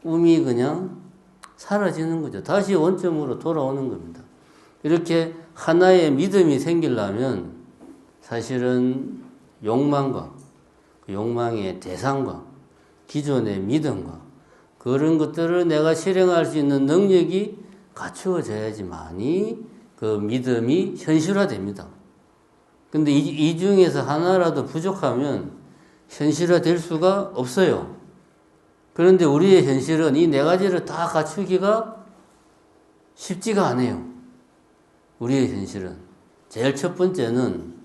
꿈이 그냥 사라지는 거죠. 다시 원점으로 돌아오는 겁니다. 이렇게 하나의 믿음이 생기려면 사실은 욕망과 그 욕망의 대상과 기존의 믿음과 그런 것들을 내가 실행할 수 있는 능력이 갖추어져야지만이 그 믿음이 현실화됩니다. 근데 이 중에서 하나라도 부족하면 현실화될 수가 없어요. 그런데 우리의 현실은 이 네 가지를 다 갖추기가 쉽지가 않아요. 우리의 현실은. 제일 첫 번째는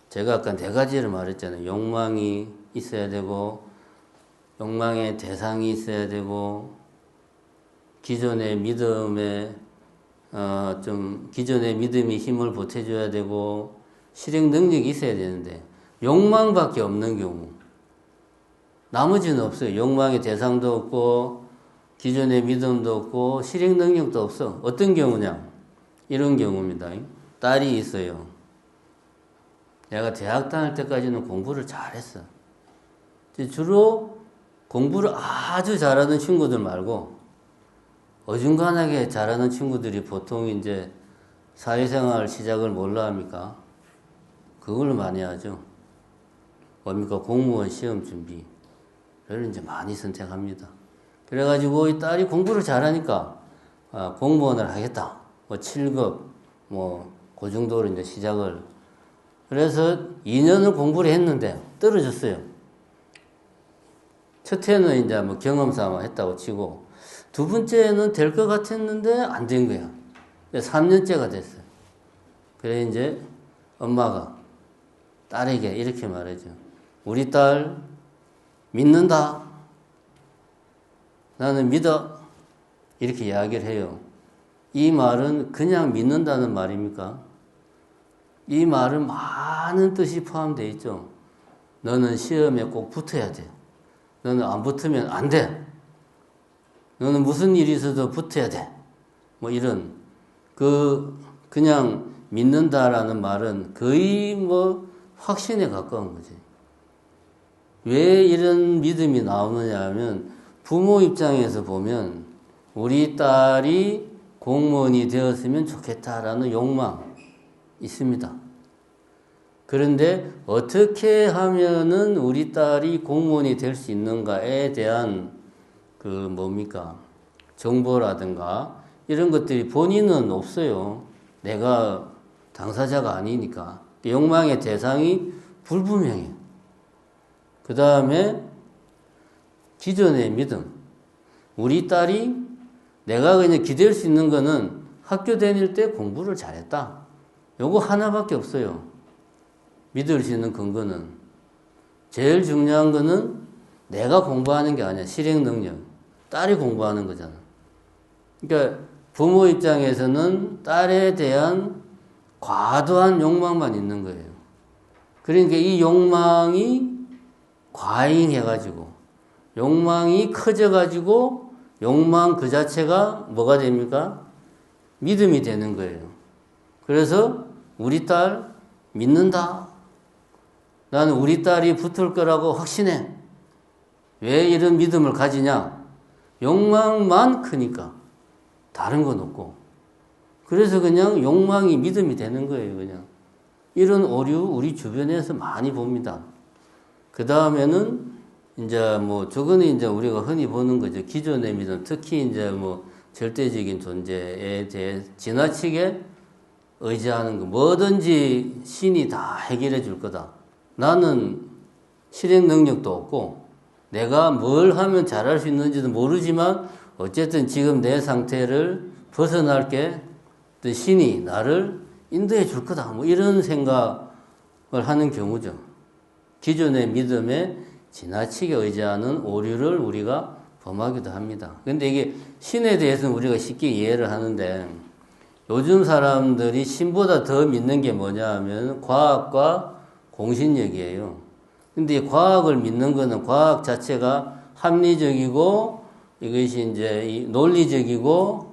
제가 아까 네 가지를 말했잖아요. 욕망이 있어야 되고 욕망의 대상이 있어야 되고, 기존의 믿음에 기존의 믿음이 힘을 보태줘야 되고, 실행 능력이 있어야 되는데, 욕망밖에 없는 경우, 나머지는 없어요. 욕망의 대상도 없고, 기존의 믿음도 없고, 실행 능력도 없어. 어떤 경우냐? 이런 경우입니다. 딸이 있어요. 내가 대학 다닐 때까지는 공부를 잘했어. 주로 공부를 아주 잘하는 친구들 말고, 어중간하게 잘하는 친구들이 보통 이제 사회생활 시작을 뭘로 합니까? 그걸로 많이 하죠. 뭡니까? 공무원 시험 준비를 이제 많이 선택합니다. 그래가지고 이 딸이 공부를 잘하니까 공무원을 하겠다. 뭐 7급, 그 정도로 이제 시작을. 그래서 2년을 공부를 했는데 떨어졌어요. 첫 해는 이제 뭐 경험삼아 했다고 치고, 두 번째는 될 것 같았는데 안 된 거야. 3년째가 됐어요. 그래 이제 엄마가 딸에게 이렇게 말하죠. 우리 딸 믿는다. 나는 믿어. 이렇게 이야기를 해요. 이 말은 그냥 믿는다는 말입니까? 이 말은 많은 뜻이 포함되어 있죠. 너는 시험에 꼭 붙어야 돼. 너는 안 붙으면 안 돼. 너는 무슨 일이 있어도 붙어야 돼. 뭐 이런 그냥 믿는다라는 말은 거의 뭐 확신에 가까운 거지. 왜 이런 믿음이 나오느냐 하면, 부모 입장에서 보면 우리 딸이 공무원이 되었으면 좋겠다라는 욕망 있습니다. 그런데 어떻게 하면은 우리 딸이 공무원이 될 수 있는가에 대한 정보라든가 이런 것들이 본인은 없어요. 내가 당사자가 아니니까. 욕망의 대상이 불분명해요. 그 다음에 기존의 믿음. 우리 딸이 내가 그냥 기댈 수 있는 거는 학교 다닐 때 공부를 잘했다. 요거 하나밖에 없어요. 믿을 수 있는 근거는. 제일 중요한 거는 내가 공부하는 게 아니야. 실행 능력. 딸이 공부하는 거잖아. 그러니까 부모 입장에서는 딸에 대한 과도한 욕망만 있는 거예요. 그러니까 이 욕망이 과잉해가지고, 욕망이 커져가지고, 욕망 그 자체가 뭐가 됩니까? 믿음이 되는 거예요. 그래서 우리 딸 믿는다. 나는 우리 딸이 붙을 거라고 확신해. 왜 이런 믿음을 가지냐? 욕망만 크니까. 다른 건 없고. 그래서 그냥 욕망이 믿음이 되는 거예요, 그냥. 이런 오류 우리 주변에서 많이 봅니다. 그 다음에는 이제 저거는 이제 우리가 흔히 보는 거죠. 기존의 믿음, 특히 이제 절대적인 존재에 대해 지나치게 의지하는 거. 뭐든지 신이 다 해결해 줄 거다. 나는 실행 능력도 없고, 내가 뭘 하면 잘할 수 있는지도 모르지만, 어쨌든 지금 내 상태를 벗어날게 신이 나를 인도해 줄 거다. 이런 생각을 하는 경우죠. 기존의 믿음에 지나치게 의지하는 오류를 우리가 범하기도 합니다. 근데 이게 신에 대해서는 우리가 쉽게 이해를 하는데, 요즘 사람들이 신보다 더 믿는 게 뭐냐 하면 과학과 공신력이에요. 근데 이 과학을 믿는 거는 과학 자체가 합리적이고, 이것이 이제 논리적이고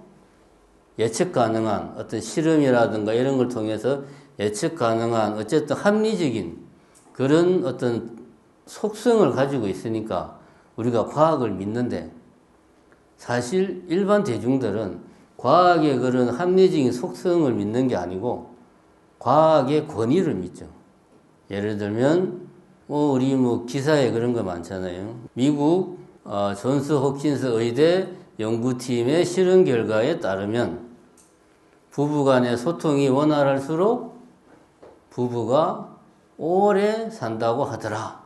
예측 가능한 어떤 실험이라든가 이런 걸 통해서 예측 가능한 어쨌든 합리적인 그런 어떤 속성을 가지고 있으니까 우리가 과학을 믿는데, 사실 일반 대중들은 과학의 그런 합리적인 속성을 믿는 게 아니고 과학의 권위를 믿죠. 예를 들면 우리 기사에 그런 거 많잖아요. 미국 존스 홉킨스 의대 연구팀의 실험 결과에 따르면 부부 간의 소통이 원활할수록 부부가 오래 산다고 하더라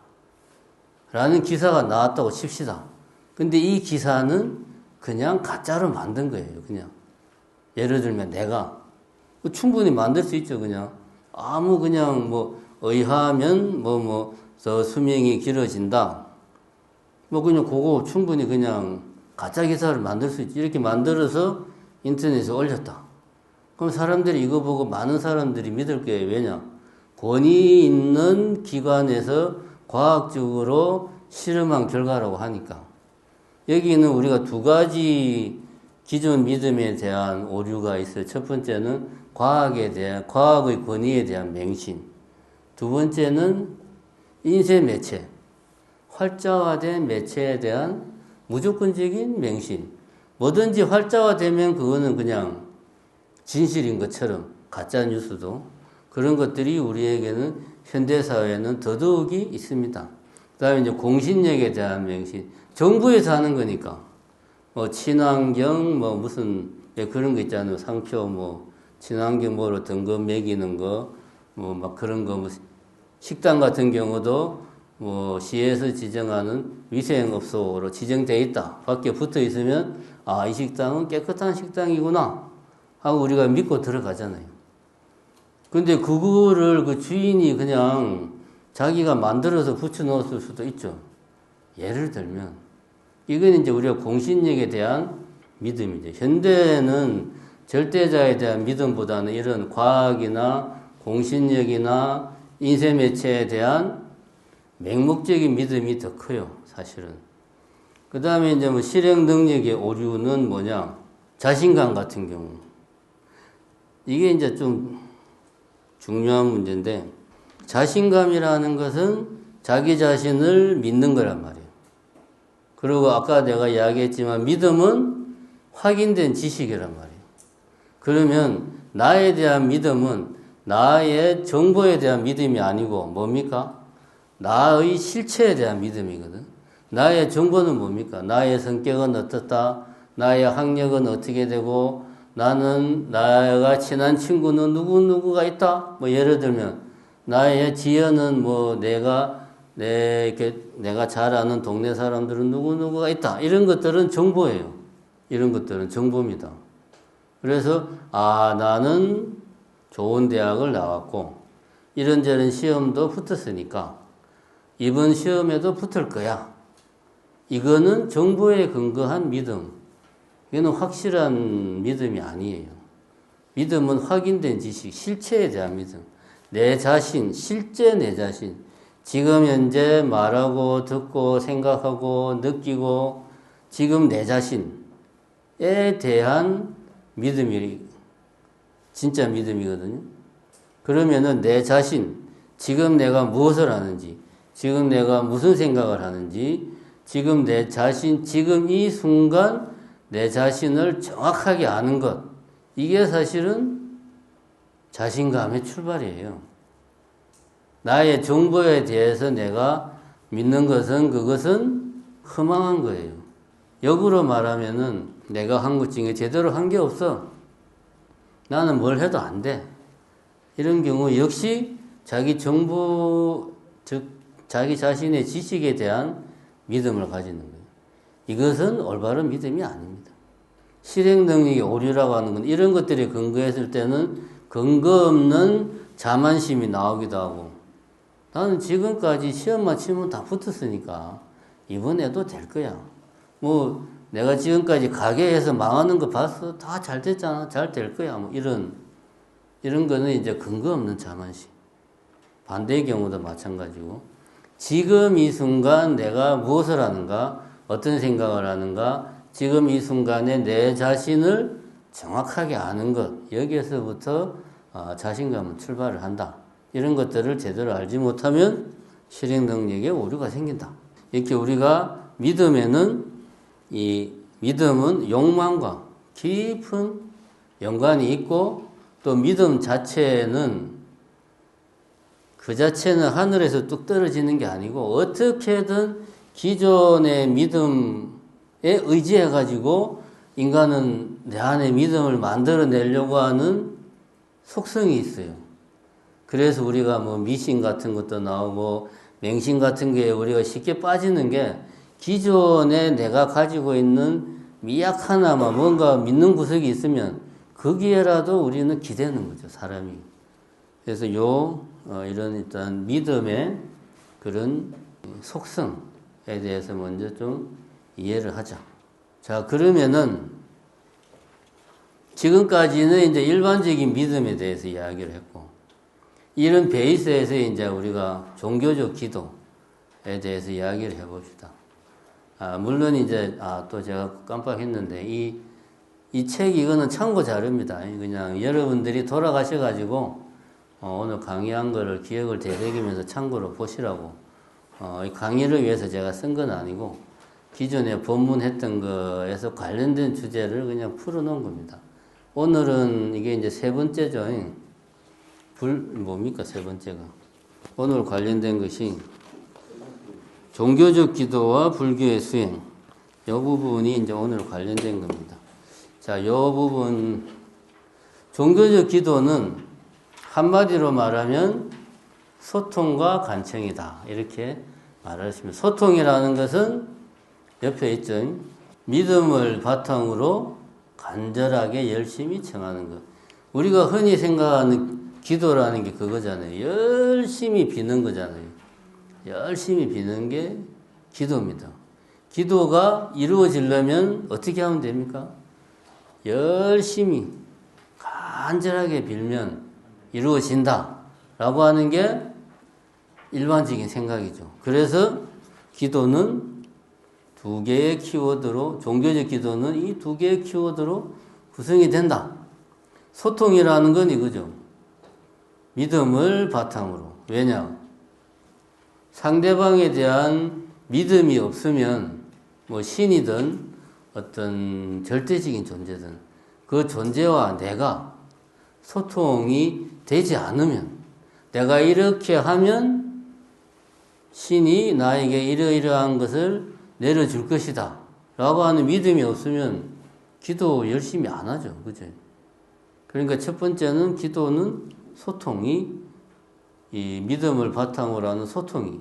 라는 기사가 나왔다고 칩시다. 근데 이 기사는 그냥 가짜로 만든 거예요. 그냥 예를 들면 내가 충분히 만들 수 있죠. 그냥 의하면 더 수명이 길어진다. 뭐 그냥 그거 충분히 그냥 가짜 기사를 만들 수 있지. 이렇게 만들어서 인터넷에 올렸다. 그럼 사람들이 이거 보고 많은 사람들이 믿을 게 왜냐? 권위 있는 기관에서 과학적으로 실험한 결과라고 하니까. 여기는 우리가 두 가지 기존 믿음에 대한 오류가 있어요. 첫 번째는 과학의 권위에 대한 맹신. 두 번째는 인쇄 매체, 활자화된 매체에 대한 무조건적인 맹신. 뭐든지 활자화되면 그거는 그냥 진실인 것처럼 가짜 뉴스도 그런 것들이 우리에게는 현대사회에는 더더욱이 있습니다. 그 다음에 이제 공신력에 대한 맹신. 정부에서 하는 거니까. 뭐 친환경 뭐 무슨 그런 거 있잖아요. 상표 뭐 친환경 뭐로 등급 매기는 거 뭐 막 그런 거 뭐 식당 같은 경우도 뭐 시에서 지정하는 위생업소로 지정돼 있다. 밖에 붙어 있으면 아, 이 식당은 깨끗한 식당이구나 하고 우리가 믿고 들어가잖아요. 근데 그거를 그 주인이 그냥 자기가 만들어서 붙여 넣었을 수도 있죠. 예를 들면 이건 이제 우리가 공신력에 대한 믿음이죠. 현대는 절대자에 대한 믿음보다는 이런 과학이나 공신력이나 인쇄매체에 대한 맹목적인 믿음이 더 커요, 사실은. 그 다음에 이제 뭐 실행 능력의 오류는 뭐냐? 자신감 같은 경우. 이게 이제 좀 중요한 문제인데, 자신감이라는 것은 자기 자신을 믿는 거란 말이에요. 그리고 아까 내가 이야기했지만 믿음은 확인된 지식이란 말이에요. 그러면 나에 대한 믿음은 나의 정보에 대한 믿음이 아니고 뭡니까? 나의 실체에 대한 믿음이거든. 나의 정보는 뭡니까? 나의 성격은 어떻다? 나의 학력은 어떻게 되고 나는 나가 친한 친구는 누구누구가 있다? 뭐 예를 들면 나의 지연은 뭐 내가 잘 아는 동네 사람들은 누구누구가 있다. 이런 것들은 정보예요. 이런 것들은 정보입니다. 그래서 아, 나는 좋은 대학을 나왔고 이런저런 시험도 붙었으니까 이번 시험에도 붙을 거야. 이거는 정보에 근거한 믿음. 이거는 확실한 믿음이 아니에요. 믿음은 확인된 지식, 실체에 대한 믿음. 내 자신, 실제 내 자신. 지금 현재 말하고 듣고 생각하고 느끼고 지금 내 자신에 대한 믿음이 진짜 믿음이거든요. 그러면은 내 자신, 지금 내가 무엇을 하는지, 지금 내가 무슨 생각을 하는지, 지금 내 자신, 지금 이 순간 내 자신을 정확하게 아는 것, 이게 사실은 자신감의 출발이에요. 나의 정보에 대해서 내가 믿는 것은 그것은 허망한 거예요. 역으로 말하면은 내가 한 것 중에 제대로 한 게 없어. 나는 뭘 해도 안 돼. 이런 경우 역시 자기 정보, 즉 자기 자신의 지식에 대한 믿음을 가지는 거예요. 이것은 올바른 믿음이 아닙니다. 실행 능력의 오류라고 하는 건 이런 것들이 근거했을 때는 근거 없는 자만심이 나오기도 하고 나는 지금까지 시험만 치면 다 붙었으니까 이번에도 될 거야. 뭐 내가 지금까지 가게에서 망하는 거 봤어? 다 잘 됐잖아. 잘 될 거야. 뭐 이런 거는 이제 근거 없는 자만심. 반대의 경우도 마찬가지고 지금 이 순간 내가 무엇을 하는가? 어떤 생각을 하는가? 지금 이 순간에 내 자신을 정확하게 아는 것. 여기에서부터 자신감은 출발을 한다. 이런 것들을 제대로 알지 못하면 실행 능력에 오류가 생긴다. 이렇게 우리가 믿음에는 이 믿음은 욕망과 깊은 연관이 있고 또 믿음 자체는 그 자체는 하늘에서 뚝 떨어지는 게 아니고 어떻게든 기존의 믿음에 의지해 가지고 인간은 내 안에 믿음을 만들어내려고 하는 속성이 있어요. 그래서 우리가 뭐 미신 같은 것도 나오고 맹신 같은 게 우리가 쉽게 빠지는 게 기존에 내가 가지고 있는 미약하나마 뭔가 믿는 구석이 있으면 거기에라도 우리는 기대는 거죠, 사람이. 그래서 이런 일단 믿음의 그런 속성, 대해서 먼저 좀 이해를 하자. 자, 그러면은 지금까지는 이제 일반적인 믿음에 대해서 이야기를 했고, 이런 베이스에서 이제 우리가 종교적 기도에 대해서 이야기를 해봅시다. 물론 이제, 또 제가 깜빡했는데, 이 책 이거는 참고 자료입니다. 그냥 여러분들이 돌아가셔가지고, 오늘 강의한 거를 기억을 되새기면서 참고로 보시라고, 이 강의를 위해서 제가 쓴 건 아니고, 기존에 본문했던 거에서 관련된 주제를 그냥 풀어놓은 겁니다. 오늘은 이게 이제 세 번째죠. 뭡니까, 세 번째가? 오늘 관련된 것이 종교적 기도와 불교의 수행. 이 부분이 이제 오늘 관련된 겁니다. 자, 이 부분, 종교적 기도는 한마디로 말하면 소통과 간청이다. 이렇게 말하시면, 소통이라는 것은 옆에 있죠. 믿음을 바탕으로 간절하게 열심히 청하는 것. 우리가 흔히 생각하는 기도라는 게 그거잖아요. 열심히 비는 거잖아요. 열심히 비는 게 기도입니다. 기도가 이루어지려면 어떻게 하면 됩니까? 열심히 간절하게 빌면 이루어진다 라고 하는 게 일반적인 생각이죠. 그래서 기도는 두 개의 키워드로, 종교적 기도는 이 두 개의 키워드로 구성이 된다. 소통이라는 건 이거죠. 믿음을 바탕으로. 왜냐? 상대방에 대한 믿음이 없으면 뭐 신이든 어떤 절대적인 존재든 그 존재와 내가 소통이 되지 않으면, 내가 이렇게 하면 신이 나에게 이러이러한 것을 내려줄 것이다 라고 하는 믿음이 없으면 기도 열심히 안 하죠. 그죠? 그러니까 첫 번째는 기도는 소통이, 이 믿음을 바탕으로 하는 소통이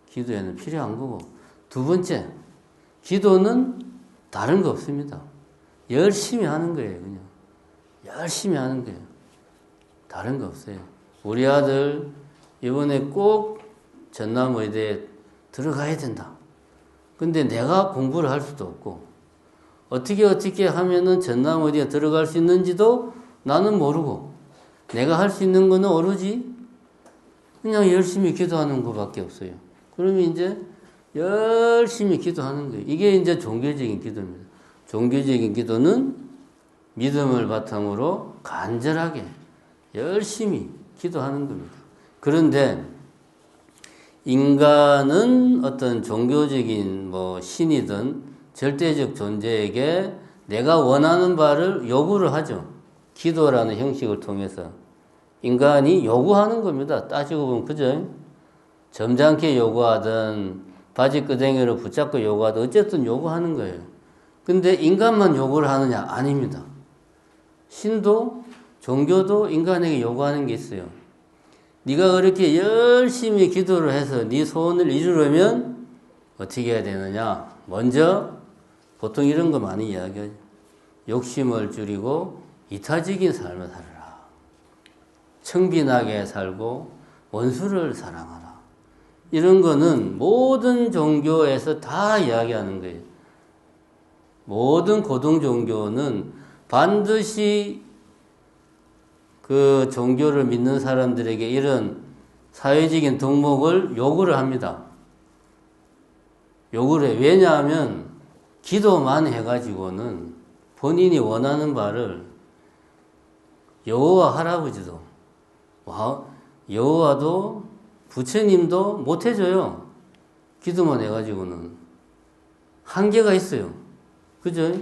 기도에는 필요한 거고, 두 번째, 기도는 다른 거 없습니다. 열심히 하는 거예요. 그냥 열심히 하는 거예요. 다른 거 없어요. 우리 아들 이번에 꼭 전남의대에 들어가야 된다. 근데 내가 공부를 할 수도 없고, 어떻게 하면은 전남의대에 들어갈 수 있는지도 나는 모르고, 내가 할 수 있는 거는 오로지 그냥 열심히 기도하는 것밖에 없어요. 그러면 이제 열심히 기도하는 거예요. 이게 이제 종교적인 기도입니다. 종교적인 기도는 믿음을 바탕으로 간절하게 열심히 기도하는 겁니다. 그런데 인간은 어떤 종교적인 뭐 신이든 절대적 존재에게 내가 원하는 바를 요구를 하죠. 기도라는 형식을 통해서 인간이 요구하는 겁니다. 따지고 보면 그죠? 점잖게 요구하든 바지끄댕이를 붙잡고 요구하든 어쨌든 요구하는 거예요. 근데 인간만 요구를 하느냐? 아닙니다. 신도 종교도 인간에게 요구하는 게 있어요. 네가 그렇게 열심히 기도를 해서 네 소원을 이루려면 어떻게 해야 되느냐? 먼저 보통 이런 거 많이 이야기하죠. 욕심을 줄이고 이타적인 삶을 살아라. 청빈하게 살고 원수를 사랑하라. 이런 거는 모든 종교에서 다 이야기하는 거예요. 모든 고등 종교는 반드시 그 종교를 믿는 사람들에게 이런 사회적인 덕목을 요구를 합니다. 요구를 해요. 왜냐하면 기도만 해가지고는 본인이 원하는 바를 여호와 할아버지도, 여호와도, 부처님도 못 해줘요. 기도만 해가지고는. 한계가 있어요. 그죠?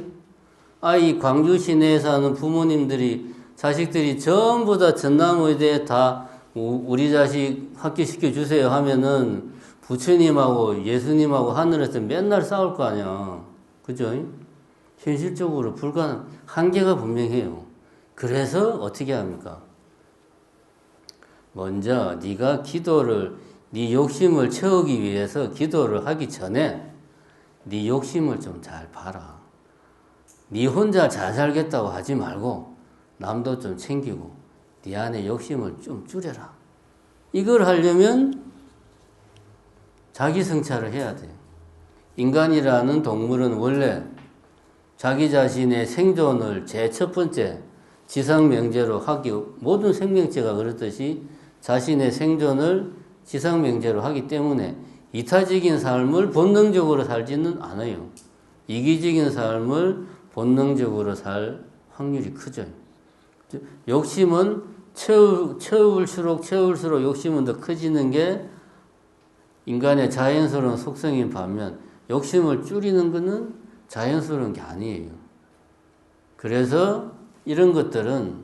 이 광주 시내에 사는 부모님들이, 자식들이 전부 다 전남의대에 다 우리 자식 합격시켜 주세요 하면은 부처님하고 예수님하고 하늘에서 맨날 싸울 거 아니야. 그죠? 현실적으로 불가능, 한계가 분명해요. 그래서 어떻게 합니까? 먼저 네가 기도를, 네 욕심을 채우기 위해서 기도를 하기 전에 네 욕심을 좀 잘 봐라. 네 혼자 잘 살겠다고 하지 말고 남도 좀 챙기고 네 안에 욕심을 좀 줄여라. 이걸 하려면 자기 성찰을 해야 돼요. 인간이라는 동물은 원래 자기 자신의 생존을 제 첫 번째 지상명제로 하기, 모든 생명체가 그렇듯이 자신의 생존을 지상명제로 하기 때문에 이타적인 삶을 본능적으로 살지는 않아요. 이기적인 삶을 본능적으로 살 확률이 크죠. 욕심은 채울수록 욕심은 더 커지는 게 인간의 자연스러운 속성인 반면 욕심을 줄이는 것은 자연스러운 게 아니에요. 그래서 이런 것들은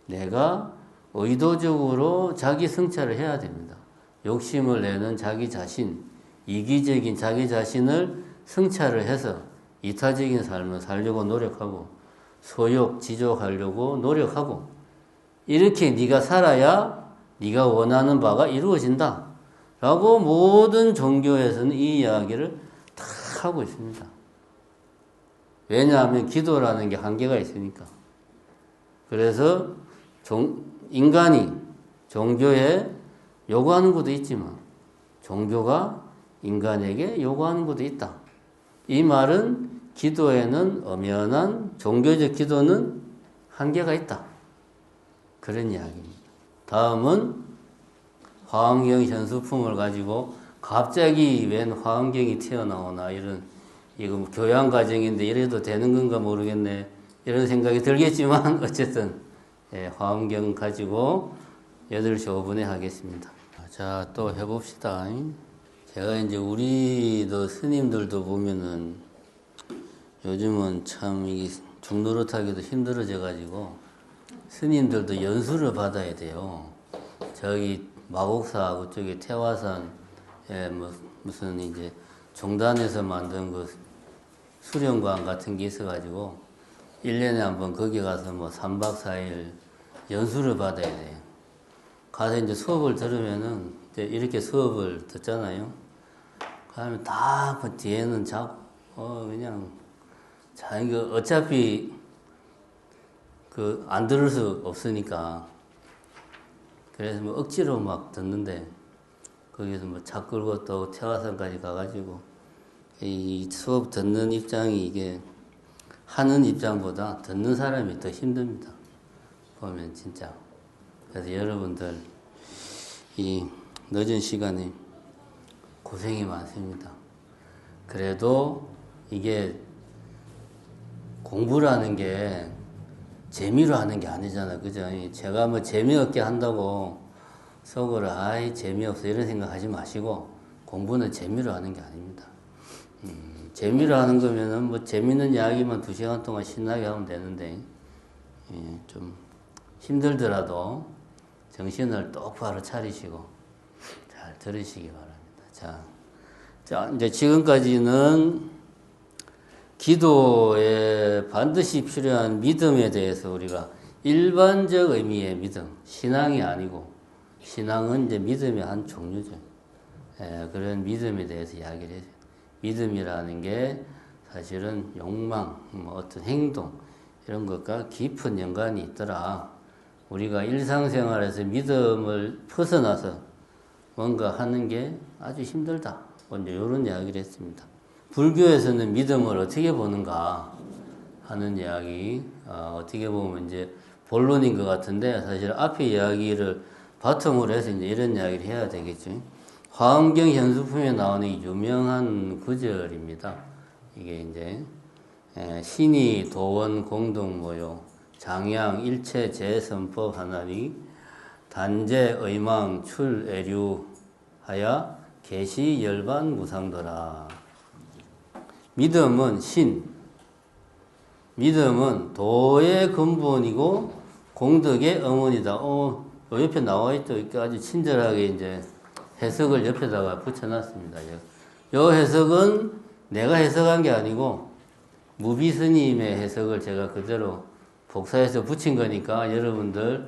내가 의도적으로 자기 성찰을 해야 됩니다. 욕심을 내는 자기 자신, 이기적인 자기 자신을 성찰을 해서 이타적인 삶을 살려고 노력하고 소욕 지족하려고 노력하고 이렇게 네가 살아야 네가 원하는 바가 이루어진다 라고 모든 종교에서는 이 이야기를 다 하고 있습니다. 왜냐하면 기도라는 게 한계가 있으니까. 그래서 인간이 종교에 요구하는 것도 있지만 종교가 인간에게 요구하는 것도 있다. 이 말은 기도에는 엄연한 종교적 기도는 한계가 있다. 그런 이야기입니다. 다음은 화엄경 현수품을 가지고 갑자기 웬 화엄경이 튀어나오나 이거 교양 과정인데 이래도 되는 건가 모르겠네. 이런 생각이 들겠지만 어쨌든 화엄경 가지고 8시 5분에 하겠습니다. 자, 또 해봅시다. 제가 이제 우리도 스님들도 보면은 요즘은 참 이 중노릇하기도 힘들어져 가지고 스님들도 연수를 받아야 돼요. 저기 마곡사 그쪽에 태화산에 무슨 이제 종단에서 만든 그 수련관 같은 게 있어가지고 1년에 한번 거기 가서 뭐 3박 4일 연수를 받아야 돼요. 가서 이제 수업을 들으면은 이제 이렇게 수업을 듣잖아요. 그러면 다 그 뒤에는 그냥 이거 어차피 안 들을 수 없으니까 그래서 뭐 억지로 막 듣는데 거기서 뭐 차 끌고 또 태화산까지 가가지고 이 수업 듣는 입장이 이게 하는 입장보다 듣는 사람이 더 힘듭니다. 보면 진짜. 그래서 여러분들 이 늦은 시간에 고생이 많습니다. 그래도 이게 공부라는 게 재미로 하는 게 아니잖아. 그죠? 제가 뭐 재미없게 한다고 속으로 재미없어 이런 생각 하지 마시고 공부는 재미로 하는 게 아닙니다. 재미로 하는 거면은 뭐 재밌는 이야기만 2시간 동안 신나게 하면 되는데 좀 힘들더라도 정신을 똑바로 차리시고 잘 들으시기 바랍니다. 자, 이제 지금까지는 기도에 반드시 필요한 믿음에 대해서 우리가 일반적 의미의 믿음, 신앙이 아니고 신앙은 이제 믿음의 한 종류죠. 그런 믿음에 대해서 이야기를 해요. 믿음이라는 게 사실은 욕망, 어떤 행동 이런 것과 깊은 연관이 있더라. 우리가 일상생활에서 믿음을 벗어나서 뭔가 하는 게 아주 힘들다. 먼저 이런 이야기를 했습니다. 불교에서는 믿음을 어떻게 보는가 하는 이야기, 어떻게 보면 이제 본론인 것 같은데 사실 앞에 이야기를 바탕으로 해서 이제 이런 이야기를 해야 되겠죠. 화엄경 현수품에 나오는 유명한 구절입니다. 이게 이제 신이 도원 공동모요 장양 일체 재선법 하나니 단제 의망 출애류하야 계시 열반 무상도라. 믿음은 믿음은 도의 근본이고 공덕의 어머니다. 요 옆에 나와 있죠. 이렇게 아주 친절하게 이제 해석을 옆에다가 붙여놨습니다. 요 해석은 내가 해석한 게 아니고 무비 스님의 해석을 제가 그대로 복사해서 붙인 거니까 여러분들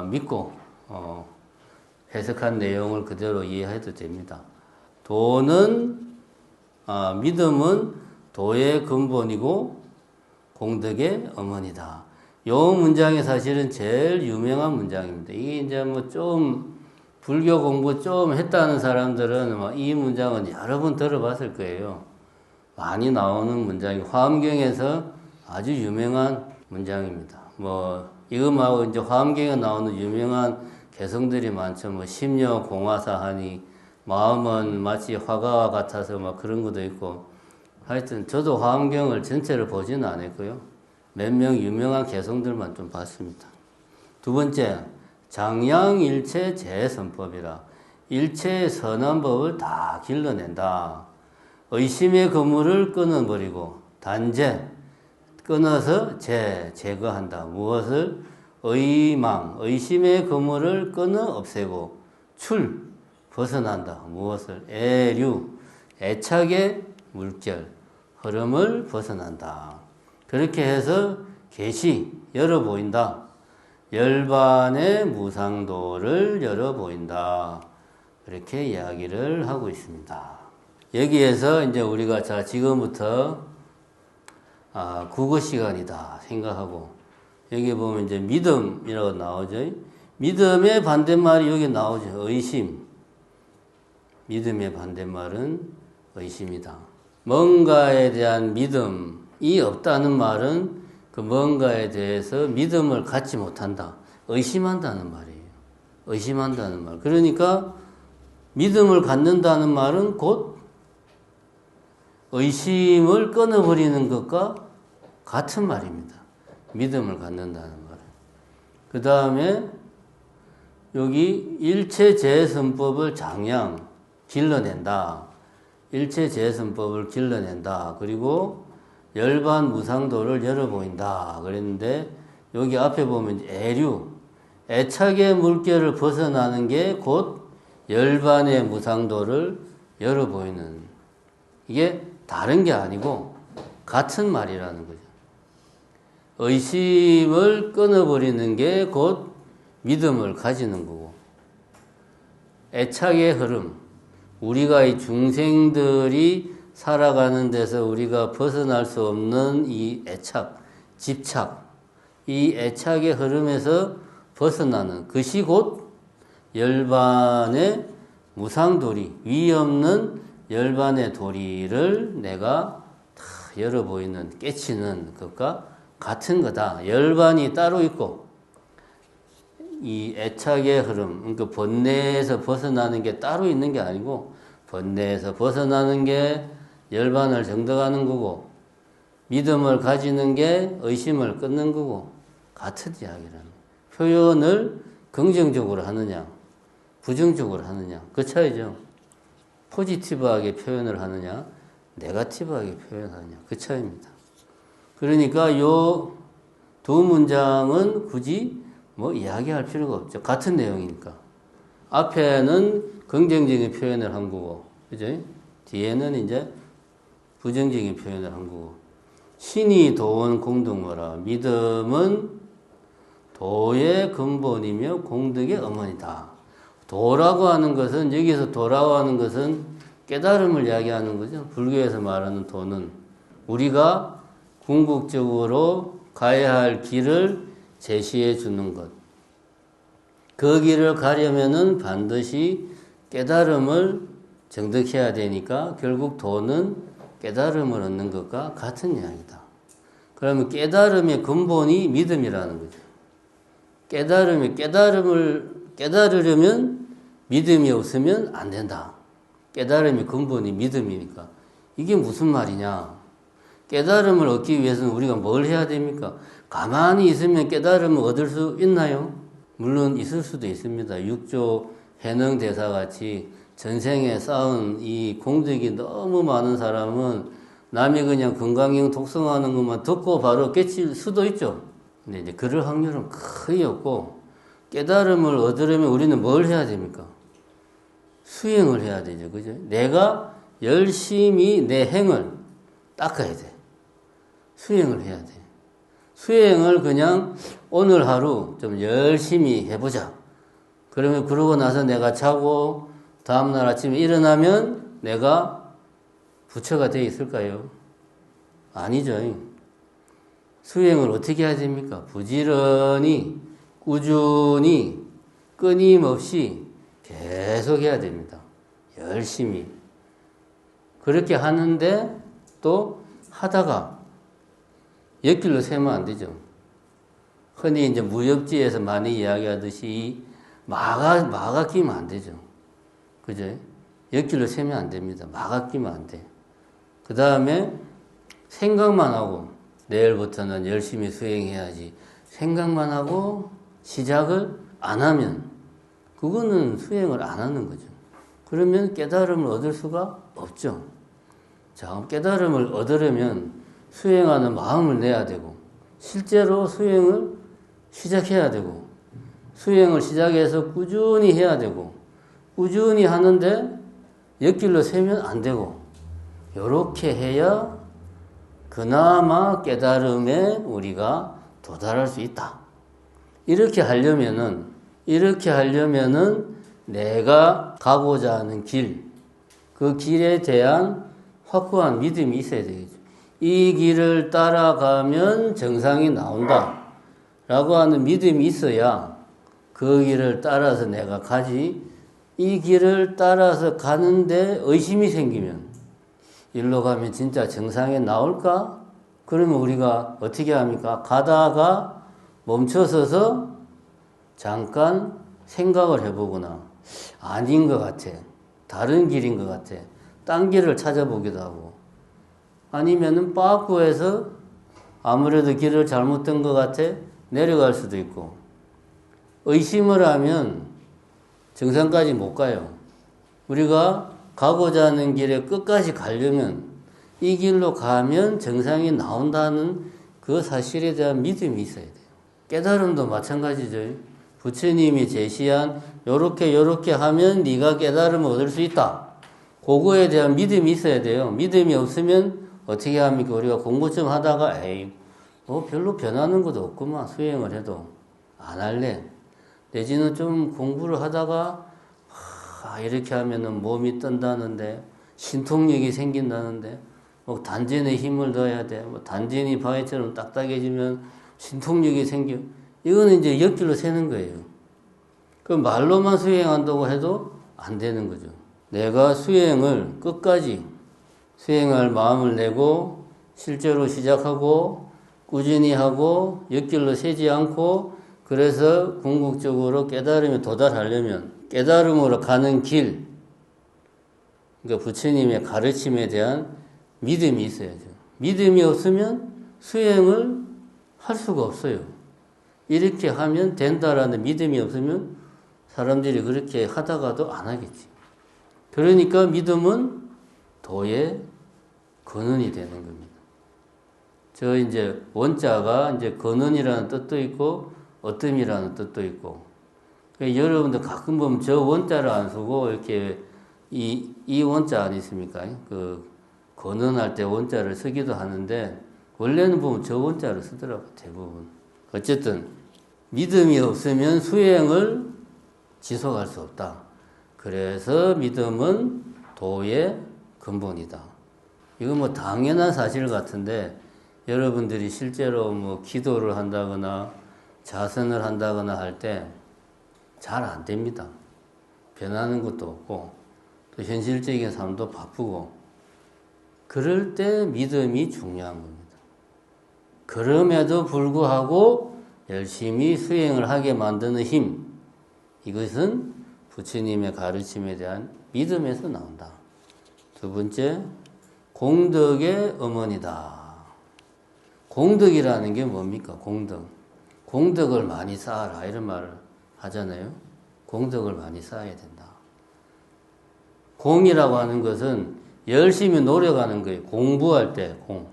믿고 해석한 내용을 그대로 이해해도 됩니다. 믿음은 도의 근본이고 공덕의 어머니다. 요 문장이 사실은 제일 유명한 문장입니다. 이게 이제 뭐 좀 불교 공부 좀 했다는 사람들은 이 문장은 여러 번 들어봤을 거예요. 많이 나오는 문장이 화엄경에서 아주 유명한 문장입니다. 뭐 이거하고 이제 화엄경에 나오는 유명한 개성들이 많죠. 뭐 심려 공화사하니 마음은 마치 화가와 같아서 막 그런 것도 있고, 하여튼 저도 화엄경을 전체를 보지는 않았고요. 몇 명 유명한 개성들만 좀 봤습니다. 두 번째, 장양일체 재선법이라. 일체의 선한 법을 다 길러낸다. 의심의 그물을 끊어버리고 단제, 끊어서 제거한다. 무엇을? 의심의 그물을 끊어 없애고 벗어난다. 무엇을? 애착의 물결, 흐름을 벗어난다. 그렇게 해서 열어 보인다. 열반의 무상도를 열어 보인다. 그렇게 이야기를 하고 있습니다. 여기에서 이제 우리가 자 지금부터 국어 시간이다 생각하고, 여기 보면 이제 믿음이라고 나오죠. 믿음의 반대말이 여기 나오죠. 의심. 믿음의 반대말은 의심이다. 뭔가에 대한 믿음이 없다는 말은 그 뭔가에 대해서 믿음을 갖지 못한다. 의심한다는 말이에요. 의심한다는 말. 그러니까 믿음을 갖는다는 말은 곧 의심을 끊어버리는 것과 같은 말입니다. 믿음을 갖는다는 말은. 그 다음에 여기 일체재선법을 길러낸다. 일체재선법을 길러낸다. 그리고 열반 무상도를 열어 보인다. 그랬는데 여기 앞에 보면 애착의 물결을 벗어나는 게 곧 열반의 무상도를 열어 보이는, 이게 다른 게 아니고 같은 말이라는 거죠. 의심을 끊어버리는 게 곧 믿음을 가지는 거고, 애착의 흐름, 우리가 이 중생들이 살아가는 데서 우리가 벗어날 수 없는 이 집착, 이 애착의 흐름에서 벗어나는 것이 곧 열반의 무상도리, 위 없는 열반의 도리를 내가 다 열어 보이는, 깨치는 것과 같은 거다. 열반이 따로 있고 이 애착의 흐름, 그러니까 번뇌에서 벗어나는 게 따로 있는 게 아니고, 번뇌에서 벗어나는 게 열반을 정득하는 거고, 믿음을 가지는 게 의심을 끊는 거고, 같은 이야기라는 표현을 긍정적으로 하느냐 부정적으로 하느냐, 그 차이죠. 포지티브하게 표현을 하느냐 네거티브하게 표현하느냐, 그 차이입니다. 그러니까 요 두 문장은 굳이 뭐 이야기할 필요가 없죠. 같은 내용이니까. 앞에는 긍정적인 표현을 한 거고, 그죠? 뒤에는 이제 부정적인 표현을 한 거고. 신이 도원 공덕모라. 믿음은 도의 근본이며 공덕의 어머니다. 도라고 하는 것은, 여기서 도라고 하는 것은 깨달음을 이야기하는 거죠. 불교에서 말하는 도는 우리가 궁극적으로 가야 할 길을 제시해 주는 것. 그 길을 가려면은 반드시 깨달음을 정득해야 되니까 결국 도는 깨달음을 얻는 것과 같은 이야기다. 그러면 깨달음의 근본이 믿음이라는 거죠. 깨달으려면 믿음이 없으면 안 된다. 깨달음의 근본이 믿음이니까. 이게 무슨 말이냐? 깨달음을 얻기 위해서는 우리가 뭘 해야 됩니까? 가만히 있으면 깨달음을 얻을 수 있나요? 물론 있을 수도 있습니다. 육조 해능대사 같이 전생에 쌓은 이 공덕이 너무 많은 사람은 남이 그냥 건강형 독성하는 것만 듣고 바로 깨칠 수도 있죠. 근데 이제 그럴 확률은 거의 없고, 깨달음을 얻으려면 우리는 뭘 해야 됩니까? 수행을 해야 되죠. 그죠? 내가 열심히 내 행을 닦아야 돼. 수행을 해야 돼. 수행을 그냥 오늘 하루 좀 열심히 해보자. 그러면 그러고 나서 내가 자고 다음날 아침에 일어나면 내가 부처가 되어 있을까요? 아니죠. 수행을 어떻게 해야 됩니까? 부지런히, 꾸준히, 끊임없이 계속 해야 됩니다. 열심히. 그렇게 하는데 또 하다가 옆길로 새면 안 되죠. 흔히 이제 무협지에서 많이 이야기하듯이 마가 끼면 안 되죠. 그죠? 옆길로 새면 안 됩니다. 마가 끼면 안 돼. 그 다음에 생각만 하고 내일부터는 열심히 수행해야지. 생각만 하고 시작을 안 하면 그거는 수행을 안 하는 거죠. 그러면 깨달음을 얻을 수가 없죠. 자, 깨달음을 얻으려면 수행하는 마음을 내야 되고 실제로 수행을 시작해야 되고 수행을 시작해서 꾸준히 해야 되고 꾸준히 하는데 옆길로 새면 안 되고 이렇게 해야 그나마 깨달음에 우리가 도달할 수 있다. 이렇게 하려면은 내가 가고자 하는 길, 그 길에 대한 확고한 믿음이 있어야 되겠죠. 이 길을 따라가면 정상이 나온다 라고 하는 믿음이 있어야 그 길을 따라서 내가 가지. 이 길을 따라서 가는데 의심이 생기면 일로 가면 진짜 정상에 나올까? 그러면 우리가 어떻게 합니까? 가다가 멈춰서서 잠깐 생각을 해보거나 아닌 것 같아. 다른 길인 것 같아. 딴 길을 찾아보기도 하고 아니면은 빠꾸에서 아무래도 길을 잘못 든 것 같아. 내려갈 수도 있고 의심을 하면 정상까지 못 가요. 우리가 가고자 하는 길에 끝까지 가려면 이 길로 가면 정상이 나온다는 그 사실에 대한 믿음이 있어야 돼요. 깨달음도 마찬가지죠. 부처님이 제시한 요렇게 하면 네가 깨달음을 얻을 수 있다. 그거에 대한 믿음이 있어야 돼요. 믿음이 없으면 어떻게 합니까? 우리가 공부 좀 하다가 에이 뭐 별로 변하는 것도 없구만. 수행을 해도 안 할래. 내지는 좀 공부를 하다가 이렇게 하면은 몸이 뜬다는데 신통력이 생긴다는데 뭐 단전에 힘을 넣어야 돼. 뭐 단전이 바위처럼 딱딱해지면 신통력이 생겨. 이거는 이제 옆길로 새는 거예요. 그 말로만 수행한다고 해도 안 되는 거죠. 내가 수행을 끝까지 수행할 마음을 내고 실제로 시작하고 꾸준히 하고 옆길로 새지 않고 그래서 궁극적으로 깨달음에 도달하려면 깨달음으로 가는 길, 그러니까 부처님의 가르침에 대한 믿음이 있어야죠. 믿음이 없으면 수행을 할 수가 없어요. 이렇게 하면 된다라는 믿음이 없으면 사람들이 그렇게 하다가도 안 하겠지. 그러니까 믿음은 도의 근원이 되는 겁니다. 저 이제 원자가 이제 근원이라는 뜻도 있고 어뜸이라는 뜻도 있고 여러분들 가끔 보면 저 원자를 안 쓰고 이렇게 이 원자 아니십니까? 그 근원할 때 원자를 쓰기도 하는데 원래는 보면 저 원자를 쓰더라고 대부분. 어쨌든 믿음이 없으면 수행을 지속할 수 없다. 그래서 믿음은 도의 근본이다. 이건 뭐 당연한 사실 같은데 여러분들이 실제로 뭐 기도를 한다거나 자선을 한다거나 할 때 잘 안 됩니다. 변하는 것도 없고 또 현실적인 삶도 바쁘고 그럴 때 믿음이 중요한 겁니다. 그럼에도 불구하고 열심히 수행을 하게 만드는 힘, 이것은 부처님의 가르침에 대한 믿음에서 나온다. 두 번째, 공덕의 어머니다. 공덕이라는 게 뭡니까? 공덕을 많이 쌓아라 이런 말을 하잖아요. 공덕을 많이 쌓아야 된다. 공이라고 하는 것은 열심히 노력하는 거예요. 공부할 때 공.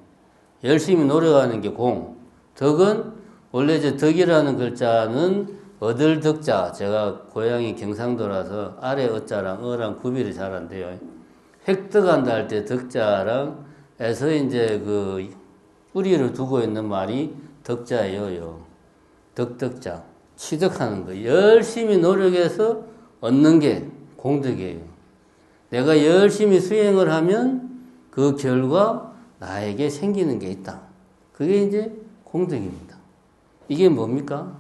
열심히 노력하는 게 공. 덕은 원래 저 덕이라는 글자는 얻을 덕자. 제가 고향이 경상도라서 아래 어자랑 어랑 구별이 잘 안 돼요. 획득한다 할 때 덕자랑 해서 이제 그 뿌리를 두고 있는 말이 덕자예요. 덕덕자. 취득하는 거. 열심히 노력해서 얻는 게 공덕이에요. 내가 열심히 수행을 하면 그 결과 나에게 생기는 게 있다. 그게 이제 공덕입니다. 이게 뭡니까?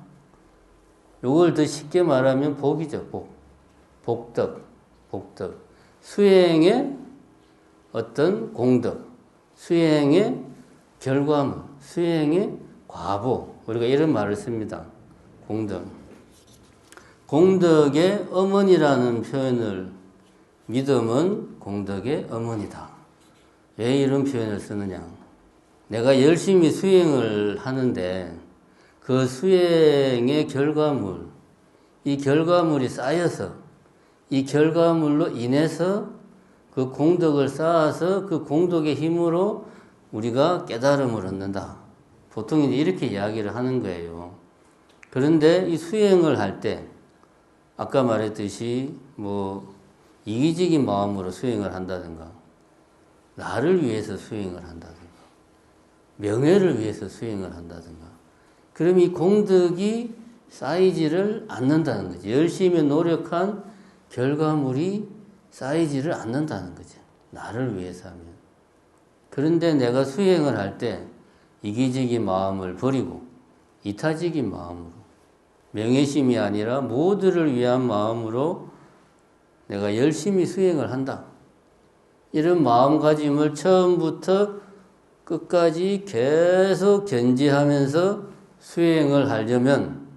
요걸 더 쉽게 말하면 복이죠, 복. 복덕. 수행의 어떤 공덕. 수행의 결과물, 수행의 과보. 우리가 이런 말을 씁니다. 공덕. 공덕의 어머니라는 표현을, 믿음은 공덕의 어머니다. 왜 이런 표현을 쓰느냐? 내가 열심히 수행을 하는데 그 수행의 결과물, 이 결과물이 쌓여서 이 결과물로 인해서 그 공덕을 쌓아서 그 공덕의 힘으로 우리가 깨달음을 얻는다. 보통 이렇게 이야기를 하는 거예요. 그런데 이 수행을 할 때 아까 말했듯이 이기적인 마음으로 수행을 한다든가, 나를 위해서 수행을 한다든가, 명예를 위해서 수행을 한다든가, 그럼 이 공덕이 쌓이지를 않는다는 거지. 열심히 노력한 결과물이 쌓이지를 않는다는 거죠. 나를 위해서 하면. 그런데 내가 수행을 할 때 이기적인 마음을 버리고 이타적인 마음으로, 명예심이 아니라 모두를 위한 마음으로 내가 열심히 수행을 한다. 이런 마음가짐을 처음부터 끝까지 계속 견지하면서 수행을 하려면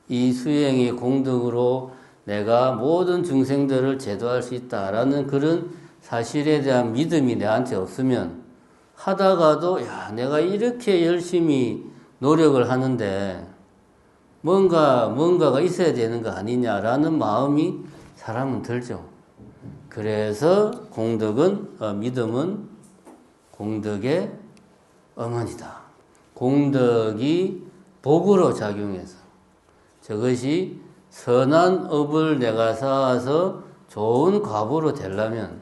이 수행의 공덕으로 내가 모든 중생들을 제도할 수 있다라는 그런 사실에 대한 믿음이 내한테 없으면 하다가도 내가 이렇게 열심히 노력을 하는데 뭔가가 있어야 되는 거 아니냐라는 마음이 사람은 들죠. 그래서 믿음은 공덕의 어머니다. 공덕이 복으로 작용해서 저것이 선한 업을 내가 쌓아서 좋은 과보로 되려면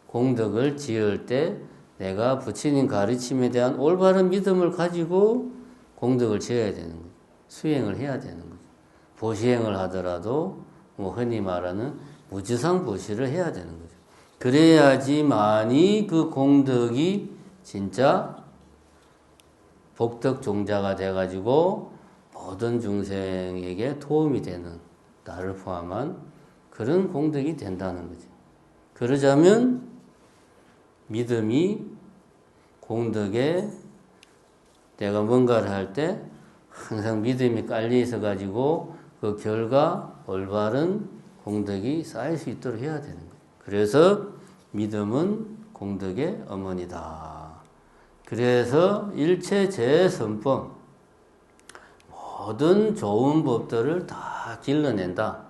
공덕을 지을 때 내가 부처님 가르침에 대한 올바른 믿음을 가지고 공덕을 지어야 되는 거죠. 수행을 해야 되는 거죠. 보시행을 하더라도 흔히 말하는 무주상 보시를 해야 되는 거죠. 그래야지만이 그 공덕이 진짜 복덕 종자가 돼가지고 모든 중생에게 도움이 되는, 나를 포함한 그런 공덕이 된다는 거죠. 그러자면 믿음이 공덕에, 내가 뭔가를 할 때 항상 믿음이 깔려 있어 가지고 그 결과 올바른 공덕이 쌓일 수 있도록 해야 되는 거예요. 그래서 믿음은 공덕의 어머니다. 그래서 일체 제선법, 모든 좋은 법들을 다 길러낸다.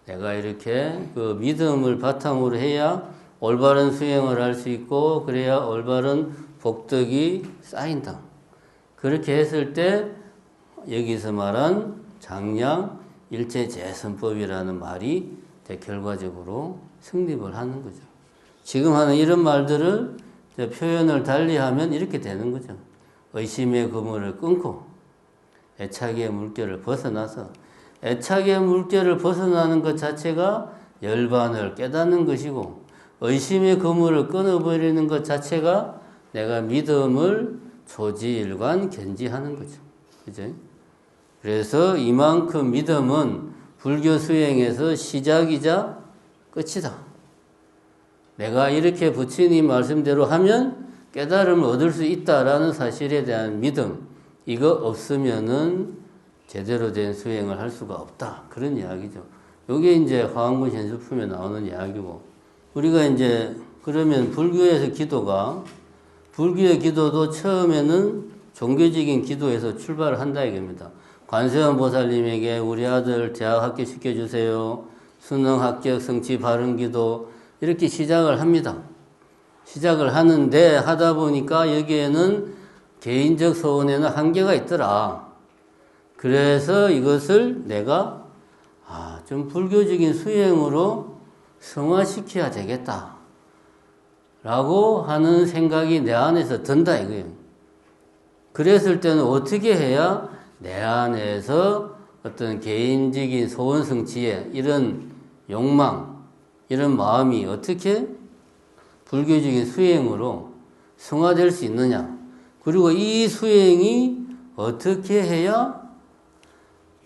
내가 이렇게 그 믿음을 바탕으로 해야 올바른 수행을 할 수 있고, 그래야 올바른 복덕이 쌓인다. 그렇게 했을 때 여기서 말한 장량 일체 제선법이라는 말이 결과적으로 성립을 하는 거죠. 지금 하는 이런 말들을 표현을 달리하면 이렇게 되는 거죠. 의심의 그물을 끊고 애착의 물결을 벗어나서, 애착의 물결을 벗어나는 것 자체가 열반을 깨닫는 것이고, 의심의 그물을 끊어버리는 것 자체가 내가 믿음을 조지일관 견지하는 거죠. 그죠? 그래서 이만큼 믿음은 불교 수행에서 시작이자 끝이다. 내가 이렇게 부처님 말씀대로 하면 깨달음을 얻을 수 있다라는 사실에 대한 믿음, 이거 없으면은 제대로 된 수행을 할 수가 없다. 그런 이야기죠. 이게 이제 화엄근 현수품에 나오는 이야기고, 우리가 이제 그러면 불교의 기도도 처음에는 종교적인 기도에서 출발을 한다 이겁니다. 관세음 보살님에게 우리 아들 대학 합격시켜 주세요. 수능 합격 성취 바른 기도, 이렇게 시작을 합니다. 시작을 하는데 하다 보니까 여기에는 개인적 소원에는 한계가 있더라. 그래서 이것을 내가 좀 불교적인 수행으로 성화시켜야 되겠다 라고 하는 생각이 내 안에서 든다 이거예요. 그랬을 때는 어떻게 해야 내 안에서 어떤 개인적인 소원 성취에 이런 욕망, 이런 마음이 어떻게 불교적인 수행으로 성화될 수 있느냐, 그리고 이 수행이 어떻게 해야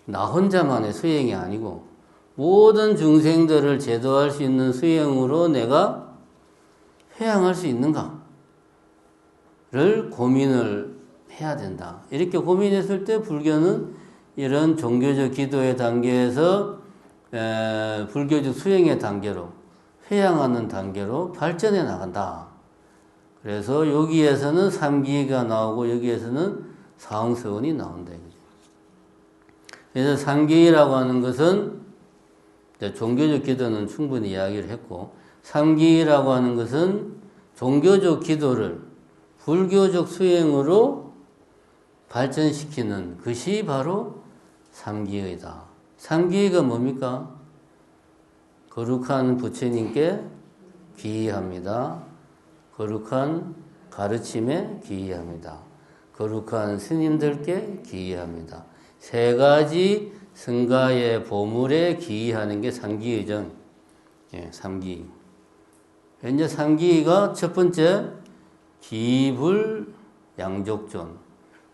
나 혼자만의 수행이 아니고 모든 중생들을 제도할 수 있는 수행으로 내가 회양할 수 있는가, 고민을 해야 된다. 이렇게 고민했을 때 불교는 이런 종교적 기도의 단계에서 불교적 수행의 단계로 회양하는 단계로 발전해 나간다. 그래서 여기에서는 삼기가 나오고 여기에서는 사홍서원이 나온다. 그래서 삼기라고 하는 것은 종교적 기도는 충분히 이야기를 했고, 삼기라고 하는 것은 종교적 기도를 불교적 수행으로 발전시키는 것이 바로 삼기의다. 삼기의가 뭡니까? 거룩한 부처님께 귀의합니다. 거룩한 가르침에 귀의합니다. 거룩한 스님들께 귀의합니다. 세 가지 성가의 보물에 귀의하는 게 삼기의죠. 예, 삼기. 이제 삼기의가 첫 번째 기불 양족존.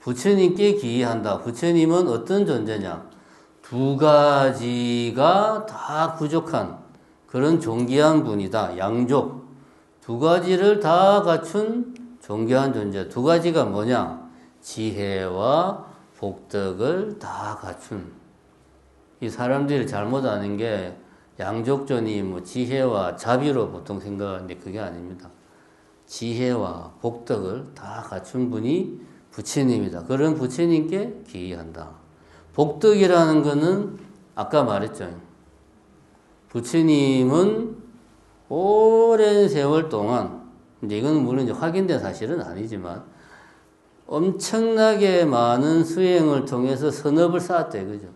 부처님께 귀의한다. 부처님은 어떤 존재냐? 두 가지가 다 부족한 그런 존귀한 분이다. 양족. 두 가지를 다 갖춘 존귀한 존재. 두 가지가 뭐냐? 지혜와 복덕을 다 갖춘. 이 사람들이 잘못 아는 게 양족존이 뭐 지혜와 자비로 보통 생각하는데 그게 아닙니다. 지혜와 복덕을 다 갖춘 분이 부처님이다. 그런 부처님께 귀의한다. 복덕이라는 것은 아까 말했죠. 부처님은 오랜 세월 동안, 이제 이건 물론 이제 확인된 사실은 아니지만, 엄청나게 많은 수행을 통해서 선업을 쌓았대, 그죠?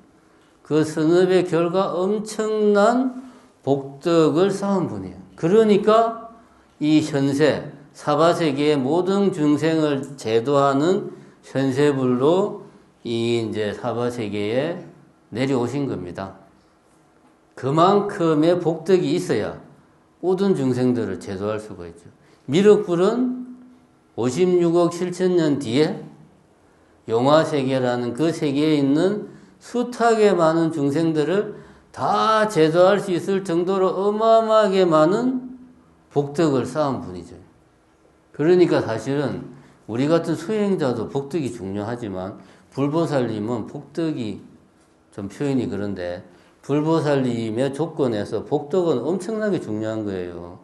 그 선업의 결과 엄청난 복덕을 쌓은 분이에요. 그러니까 이 현세, 사바세계의 모든 중생을 제도하는 현세불로 이 이제 사바세계에 내려오신 겁니다. 그만큼의 복덕이 있어야 모든 중생들을 제도할 수가 있죠. 미륵불은 56억 7천년 뒤에 용화세계라는 그 세계에 있는 숱하게 많은 중생들을 다 제도할 수 있을 정도로 어마어마하게 많은 복덕을 쌓은 분이죠. 그러니까 사실은 우리 같은 수행자도 복덕이 중요하지만 불보살님은 복덕이 좀 표현이 그런데 불보살님의 조건에서 복덕은 엄청나게 중요한 거예요.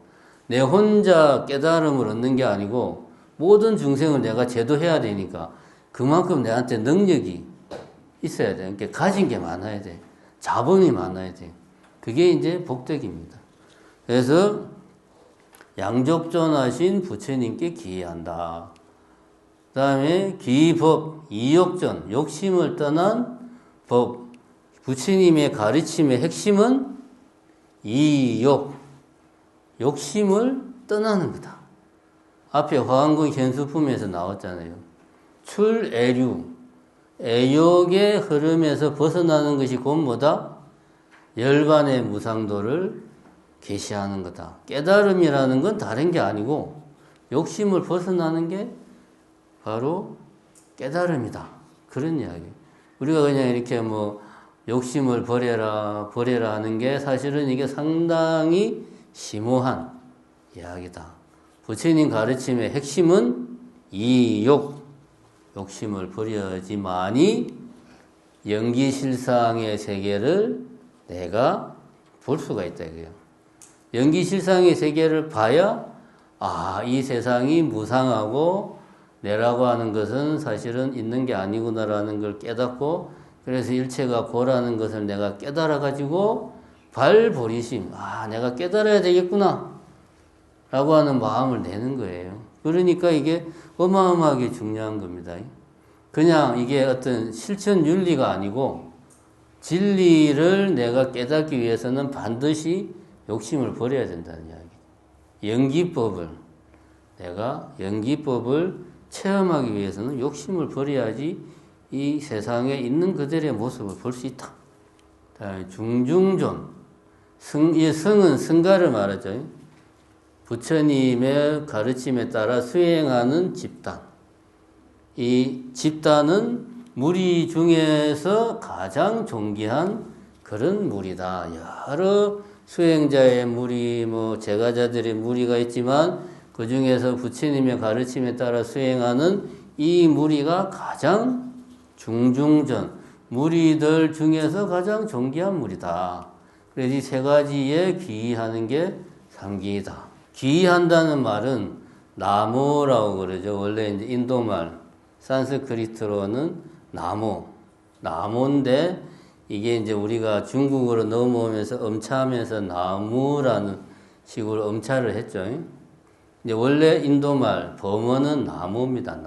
내 혼자 깨달음을 얻는 게 아니고 모든 중생을 내가 제도해야 되니까 그만큼 내한테 능력이 있어야 돼. 그러니까 가진 게 많아야 돼. 자본이 많아야 돼. 그게 이제 복덕입니다. 그래서 양족존하신 부처님께 귀의한다. 그 다음에 귀의법, 이욕존, 욕심을 떠난 법. 부처님의 가르침의 핵심은 이욕, 욕심을 떠나는 거다. 앞에 화엄경 현수품에서 나왔잖아요. 출애류, 애욕의 흐름에서 벗어나는 것이 곧 뭐다? 열반의 무상도를 계시하는 거다. 깨달음이라는 건 다른 게 아니고 욕심을 벗어나는 게 바로 깨달음이다. 그런 이야기. 우리가 그냥 이렇게 뭐 욕심을 버려라 하는 게 사실은 이게 상당히 심오한 이야기다. 부처님 가르침의 핵심은 이욕, 욕심을 버려야지만이 연기실상의 세계를 내가 볼 수가 있다 이거예요. 연기실상의 세계를 봐야 이 세상이 무상하고 내라고 하는 것은 사실은 있는 게 아니구나라는 걸 깨닫고, 그래서 일체가 고라는 것을 내가 깨달아가지고 발보리심, 내가 깨달아야 되겠구나 라고 하는 마음을 내는 거예요. 그러니까 이게 어마어마하게 중요한 겁니다. 그냥 이게 어떤 실천 윤리가 아니고 진리를 내가 깨닫기 위해서는 반드시 욕심을 버려야 된다는 이야기. 연기법을 체험하기 위해서는 욕심을 버려야지 이 세상에 있는 그들의 모습을 볼 수 있다. 다음에 중중존. 이 성은 성가를 말하죠. 부처님의 가르침에 따라 수행하는 집단. 이 집단은 무리 중에서 가장 존귀한 그런 무리다. 여러 수행자의 무리, 제가자들의 무리가 있지만 그 중에서 부처님의 가르침에 따라 수행하는 이 무리가 가장 중중전, 무리들 중에서 가장 존귀한 무리다. 그래서 이 세 가지에 귀의하는 게 삼기이다. 귀의한다는 말은 나무라고 그러죠. 원래 이제 인도말, 산스크리트로는 나무인데 이게 이제 우리가 중국어로 넘어오면서 엄차하면서 나무라는 식으로 엄차를 했죠. 이제 원래 인도말, 범어는 나무입니다.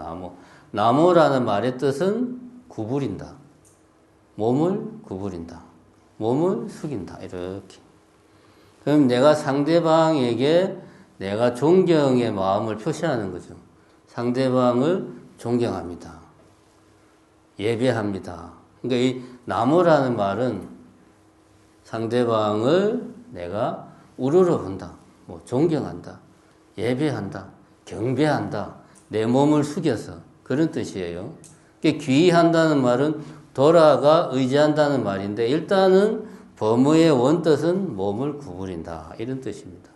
나무라는 말의 뜻은 구부린다. 몸을 구부린다. 몸을 숙인다. 이렇게. 그럼 내가 상대방에게 내가 존경의 마음을 표시하는 거죠. 상대방을 존경합니다. 예배합니다. 그러니까 이 나무라는 말은 상대방을 내가 우러러본다. 뭐 존경한다. 예배한다. 경배한다. 내 몸을 숙여서 그런 뜻이에요. 귀의한다는 말은 돌아가 의지한다는 말인데 일단은 범어의 원뜻은 몸을 구부린다. 이런 뜻입니다.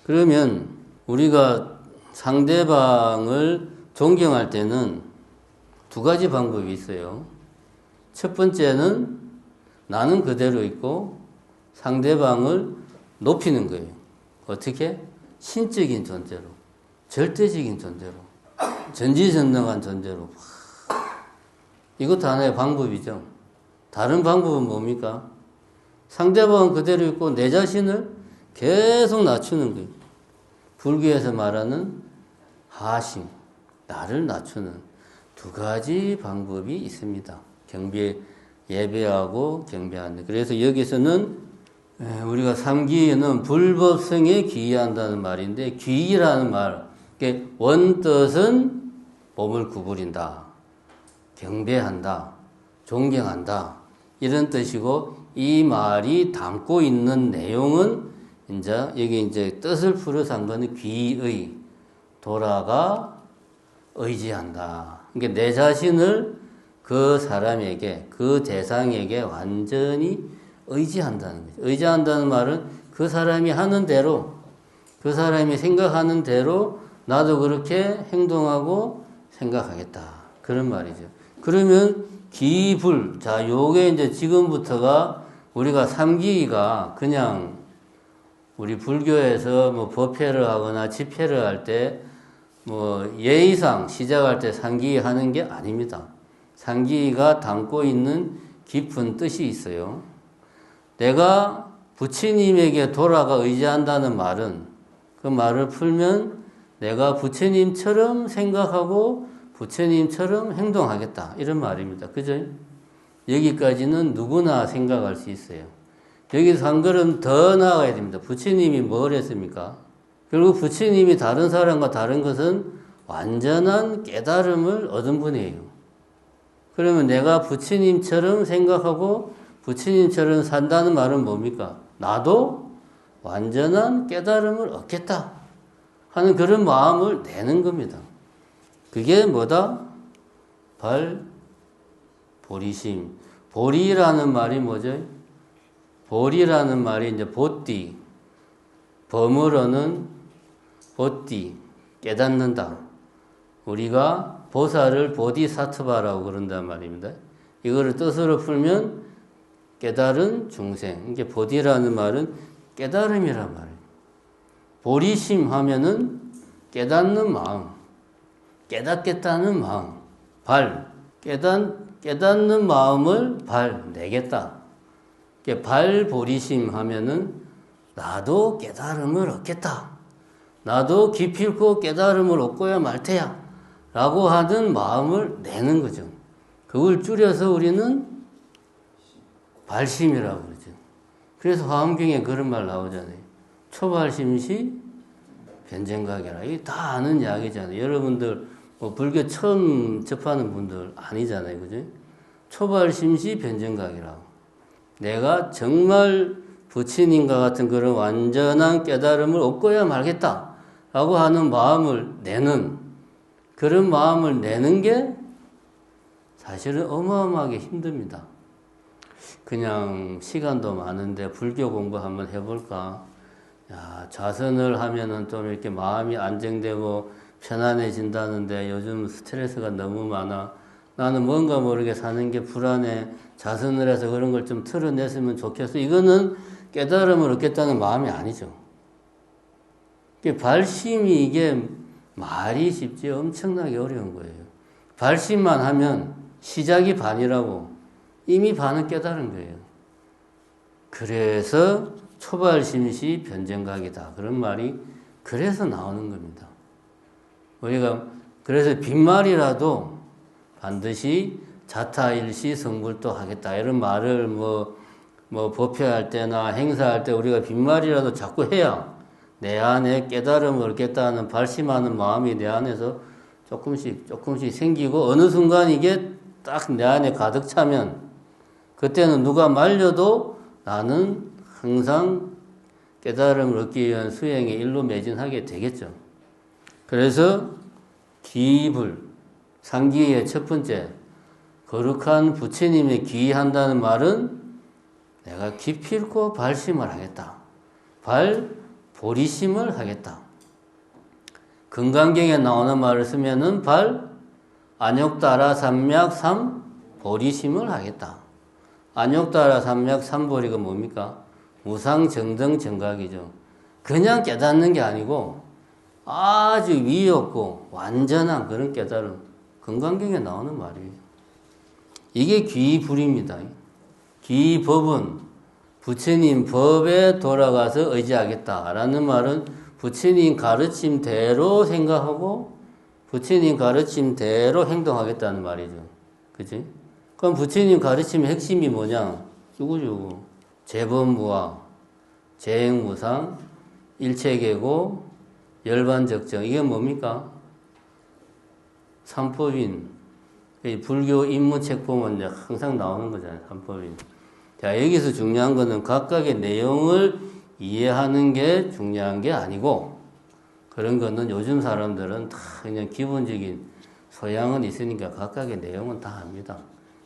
그러면 우리가 상대방을 존경할 때는 두 가지 방법이 있어요. 첫 번째는 나는 그대로 있고 상대방을 높이는 거예요. 어떻게? 신적인 존재로, 절대적인 존재로, 전지전능한 존재로. 이것도 하나의 방법이죠. 다른 방법은 뭡니까? 상대방은 그대로 있고 내 자신을 계속 낮추는 거예요. 불교에서 말하는 하심, 나를 낮추는 두 가지 방법이 있습니다. 예배하고 경배하는. 그래서 여기서는 우리가 삼기는 불법성에 귀의한다는 말인데 귀의라는 말, 원뜻은 몸을 구부린다, 경배한다, 존경한다 이런 뜻이고 이 말이 담고 있는 내용은 여기 이제 뜻을 풀어서 한 거는 귀의, 돌아가 의지한다. 그러니까 내 자신을 그 사람에게, 그 대상에게 완전히 의지한다는 거죠. 의지한다는 말은 그 사람이 하는 대로, 그 사람이 생각하는 대로 나도 그렇게 행동하고 생각하겠다. 그런 말이죠. 그러면 기불, 자, 요게 이제 지금부터가 우리가 삼기가 그냥 우리 불교에서 뭐 법회를 하거나 집회를 할 때 뭐 예의상 시작할 때 상기 하는 게 아닙니다. 상기가 담고 있는 깊은 뜻이 있어요. 내가 부처님에게 돌아가 의지한다는 말은 그 말을 풀면 내가 부처님처럼 생각하고 부처님처럼 행동하겠다. 이런 말입니다. 그죠? 여기까지는 누구나 생각할 수 있어요. 여기서 한 걸음 더 나아가야 됩니다. 부처님이 뭘 했습니까? 결국 부처님이 다른 사람과 다른 것은 완전한 깨달음을 얻은 분이에요. 그러면 내가 부처님처럼 생각하고 부처님처럼 산다는 말은 뭡니까? 나도 완전한 깨달음을 얻겠다 하는 그런 마음을 내는 겁니다. 그게 뭐다? 보리심. 보리라는 말이 뭐죠? 보리라는 말이 이제 보띠. 범어로는 보띠, 깨닫는다. 우리가 보살을 보디사트바라고 그런단 말입니다. 이거를 뜻으로 풀면 깨달은 중생. 이게 보디라는 말은 깨달음이란 말이에요. 보리심 하면은 깨닫는 마음, 깨닫겠다는 마음, 깨닫는 마음을 내겠다. 보리심 하면은 나도 깨달음을 얻겠다. 나도 기필코 깨달음을 얻고야 말 테야. 라고 하는 마음을 내는 거죠. 그걸 줄여서 우리는 발심이라고 그러죠. 그래서 화엄경에 그런 말 나오잖아요. 초발심시 변정각이라. 이게 다 아는 이야기잖아요. 여러분들 뭐 불교 처음 접하는 분들 아니잖아요. 그죠? 초발심시 변정각이라. 내가 정말 부처님과 같은 그런 완전한 깨달음을 얻고야 말겠다. 라고 하는 마음을 내는, 그런 마음을 내는 게 사실은 어마어마하게 힘듭니다. 그냥 시간도 많은데 불교 공부 한번 해볼까? 야, 좌선을 하면은 좀 이렇게 마음이 안정되고 편안해진다는데 요즘 스트레스가 너무 많아. 나는 뭔가 모르게 사는 게 불안해. 좌선을 해서 그런 걸 좀 털어냈으면 좋겠어. 이거는 깨달음을 얻겠다는 마음이 아니죠. 발심이 이게 말이 쉽지 엄청나게 어려운 거예요. 발심만 하면 시작이 반이라고 이미 반은 깨달은 거예요. 그래서 초발심시 변정각이다. 그런 말이 그래서 나오는 겁니다. 우리가 그래서 빈말이라도 반드시 자타일시 성불도 하겠다. 이런 말을 뭐 법회할 때나 행사할 때 우리가 빈말이라도 자꾸 해야 내 안에 깨달음을 얻겠다는 발심하는 마음이 내 안에서 조금씩 생기고 어느 순간 이게 딱 내 안에 가득 차면 그때는 누가 말려도 나는 항상 깨달음을 얻기 위한 수행의 일로 매진하게 되겠죠. 그래서 기불, 상기의 첫 번째 거룩한 부처님에 기한다는 말은 내가 기필코 발심을 하겠다. 보리심을 하겠다. 금강경에 나오는 말을 쓰면은 안욕따라 삼맥 보리심을 하겠다. 안욕따라 삼맥 삼보리가 뭡니까? 무상정등 정각이죠. 그냥 깨닫는 게 아니고 아주 위에 없고 완전한 그런 깨달음. 금강경에 나오는 말이에요. 이게 기불입니다. 기법은 부처님 법에 돌아가서 의지하겠다라는 말은 부처님 가르침대로 생각하고 부처님 가르침대로 행동하겠다는 말이죠. 그치? 그럼 부처님 가르침의 핵심이 뭐냐? 이거죠. 재범무화, 재행무상, 일체계고, 열반적정. 이게 뭡니까? 삼법인. 불교 입문책 보면 항상 나오는 거잖아요. 삼법인. 자, 여기서 중요한 거는 각각의 내용을 이해하는 게 중요한 게 아니고, 그런 거는 요즘 사람들은 다 그냥 기본적인 소양은 있으니까 각각의 내용은 다 압니다.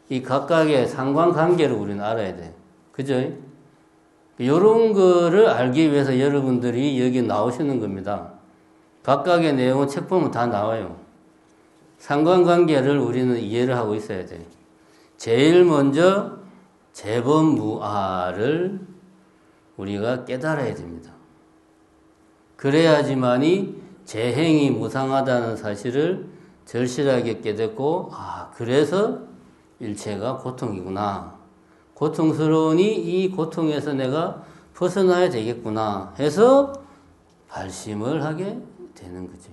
이 각각의 상관관계를 우리는 알아야 돼. 그죠? 이런 거를 알기 위해서 여러분들이 여기 나오시는 겁니다. 각각의 내용은 책 보면 다 나와요. 상관관계를 우리는 이해를 하고 있어야 돼. 제일 먼저 재범무아를 우리가 깨달아야 됩니다. 그래야지만이 재행이 무상하다는 사실을 절실하게 깨닫고 그래서 일체가 고통이구나. 고통스러우니 이 고통에서 내가 벗어나야 되겠구나 해서 발심을 하게 되는 거지.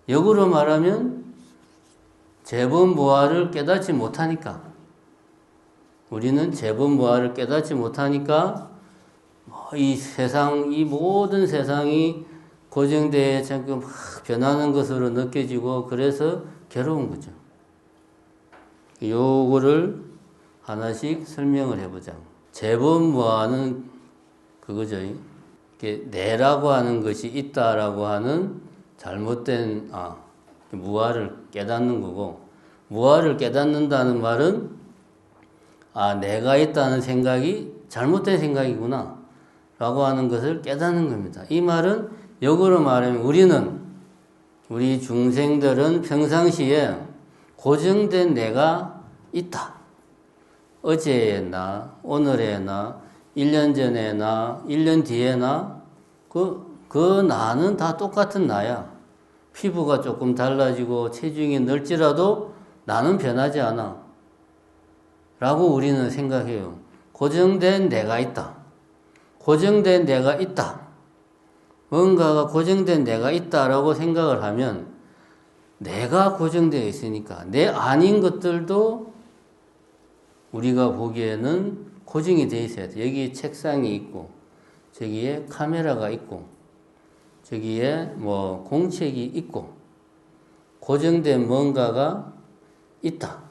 역으로 말하면 재범무아를 깨닫지 못하니까 우리는 재범무아를 깨닫지 못하니까 이 세상, 이 모든 세상이 고정대에 자꾸 막 변하는 것으로 느껴지고 그래서 괴로운 거죠. 요거를 하나씩 설명을 해보자. 재범무아는 그거죠. 이게 내라고 하는 것이 있다라고 하는 잘못된 무아를 깨닫는 거고, 무아를 깨닫는다는 말은 내가 있다는 생각이 잘못된 생각이구나 라고 하는 것을 깨닫는 겁니다. 이 말은 역으로 말하면 우리 중생들은 평상시에 고정된 내가 있다. 어제의 나, 오늘의 나, 1년 전의 나, 1년 뒤의 나, 그 나는 다 똑같은 나야. 피부가 조금 달라지고 체중이 늘지라도 나는 변하지 않아. 라고 우리는 생각해요. 고정된 내가 있다. 고정된 내가 있다. 뭔가가 고정된 내가 있다라고 생각을 하면 내가 고정되어 있으니까 내 아닌 것들도 우리가 보기에는 고정이 되어 있어야 돼. 여기 책상이 있고 저기에 카메라가 있고 저기에 공책이 있고 고정된 뭔가가 있다.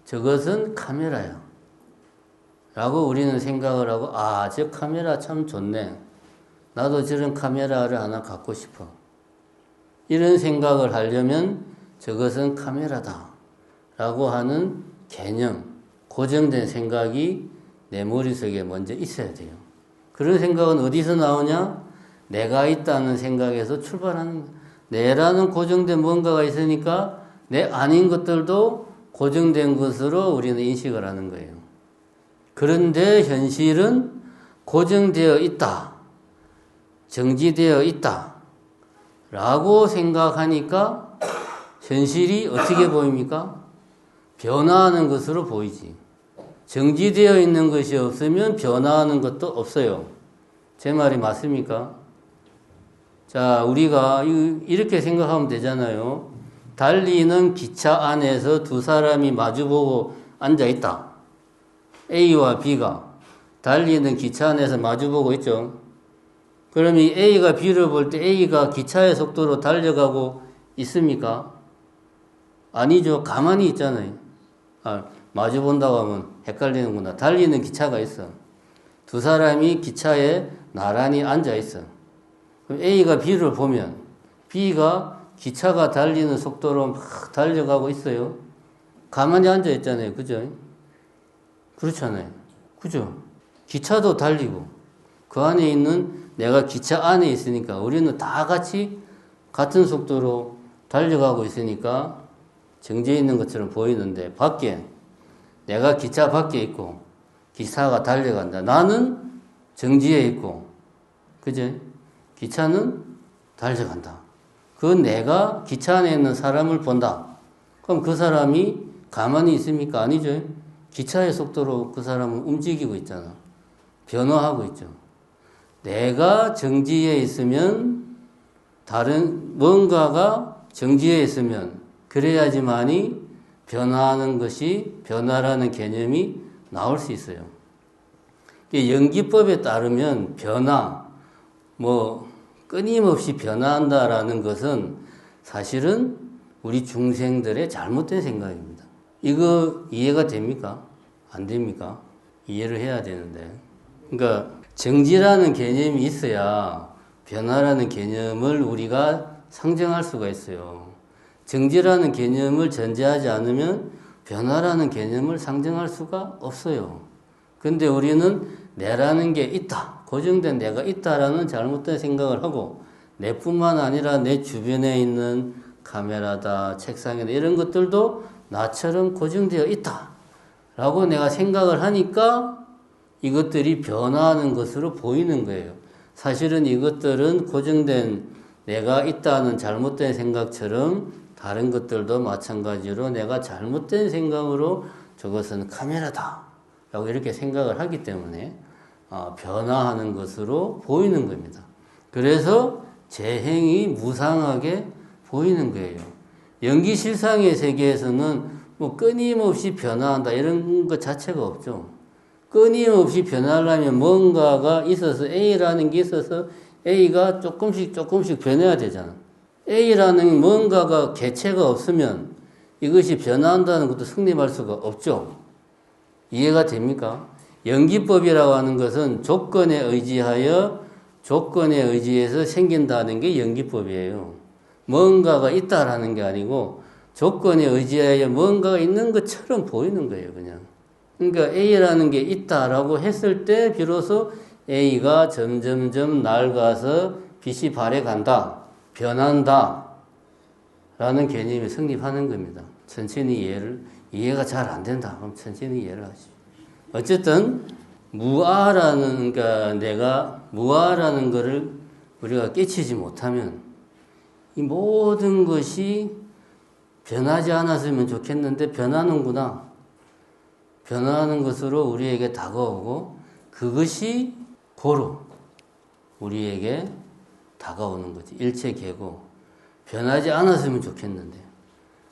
저것은 카메라야. 라고 우리는 생각을 하고 저 카메라 참 좋네. 나도 저런 카메라를 하나 갖고 싶어. 이런 생각을 하려면 저것은 카메라다. 라고 하는 개념, 고정된 생각이 내 머릿속에 먼저 있어야 돼요. 그런 생각은 어디서 나오냐? 내가 있다는 생각에서 출발하는 거예요. 내라는 고정된 뭔가가 있으니까 내 아닌 것들도 고정된 것으로 우리는 인식을 하는 거예요. 그런데 현실은 고정되어 있다, 정지되어 있다 라고 생각하니까 현실이 어떻게 보입니까? 변화하는 것으로 보이지. 정지되어 있는 것이 없으면 변화하는 것도 없어요. 제 말이 맞습니까? 자, 우리가 이렇게 생각하면 되잖아요. 달리는 기차 안에서 두 사람이 마주보고 앉아있다. A와 B가 달리는 기차 안에서 마주보고 있죠. 그럼 이 A가 B를 볼 때 A가 기차의 속도로 달려가고 있습니까? 아니죠. 가만히 있잖아요. 마주본다고 하면 헷갈리는구나. 달리는 기차가 있어. 두 사람이 기차에 나란히 앉아있어. 그럼 A가 B를 보면 B가 기차가 달리는 속도로 막 달려가고 있어요. 가만히 앉아있잖아요. 그죠? 그렇잖아요. 그죠? 기차도 달리고 그 안에 있는 내가 기차 안에 있으니까 우리는 다 같이 같은 속도로 달려가고 있으니까 정지해 있는 것처럼 보이는데 밖에 내가 기차 밖에 있고 기차가 달려간다. 나는 정지해 있고 그죠? 기차는 달려간다. 그 내가 기차 안에 있는 사람을 본다. 그럼 그 사람이 가만히 있습니까? 아니죠. 기차의 속도로 그 사람은 움직이고 있잖아. 변화하고 있죠. 내가 정지해 있으면 다른 뭔가가 정지해 있으면 그래야지만이 변화하는 것이 변화라는 개념이 나올 수 있어요. 연기법에 따르면 변화, 끊임없이 변화한다라는 것은 사실은 우리 중생들의 잘못된 생각입니다. 이거 이해가 됩니까? 안 됩니까? 이해를 해야 되는데. 그러니까 정지라는 개념이 있어야 변화라는 개념을 우리가 상정할 수가 있어요. 정지라는 개념을 전제하지 않으면 변화라는 개념을 상정할 수가 없어요. 근데 우리는 내라는 게 있다. 고정된 내가 있다라는 잘못된 생각을 하고 내뿐만 아니라 내 주변에 있는 카메라다, 책상이다 이런 것들도 나처럼 고정되어 있다. 라고 내가 생각을 하니까 이것들이 변화하는 것으로 보이는 거예요. 사실은 이것들은 고정된 내가 있다는 잘못된 생각처럼 다른 것들도 마찬가지로 내가 잘못된 생각으로 저것은 카메라다 라고 이렇게 생각을 하기 때문에 변화하는 것으로 보이는 겁니다. 그래서 제 행이 무상하게 보이는 거예요. 연기실상의 세계에서는 끊임없이 변화한다 이런 것 자체가 없죠. 끊임없이 변하려면 뭔가가 있어서 A라는 게 있어서 A가 조금씩 변해야 되잖아. A라는 뭔가가 개체가 없으면 이것이 변화한다는 것도 성립할 수가 없죠. 이해가 됩니까? 연기법이라고 하는 것은 조건에 의지해서 생긴다는 게 연기법이에요. 뭔가가 있다라는 게 아니고 조건에 의지하여 뭔가가 있는 것처럼 보이는 거예요, 그냥. 그러니까 A라는 게 있다라고 했을 때 비로소 A가 점점점 낡아서 빛이 발해간다, 변한다 라는 개념이 성립하는 겁니다. 천천히 이해가 잘 안 된다. 그럼 천천히 이해를 하시죠. 어쨌든 그러니까 내가 무아라는 거를 우리가 깨치지 못하면 이 모든 것이 변하지 않았으면 좋겠는데 변하는구나. 변화하는 것으로 우리에게 다가오고 그것이 고로 우리에게 다가오는 거지. 일체계고 변하지 않았으면 좋겠는데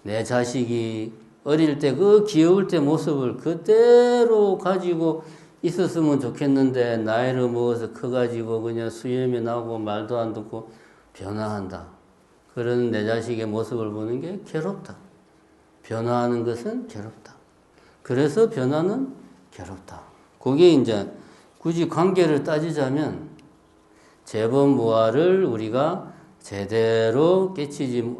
내 자식이 어릴 때 그 귀여울 때 모습을 그대로 가지고 있었으면 좋겠는데 나이를 먹어서 커가지고 그냥 수염이 나고 말도 안 듣고 변화한다. 그런 내 자식의 모습을 보는 게 괴롭다. 변화하는 것은 괴롭다. 그래서 변화는 괴롭다. 그게 이제 굳이 관계를 따지자면 재범무아를 우리가 제대로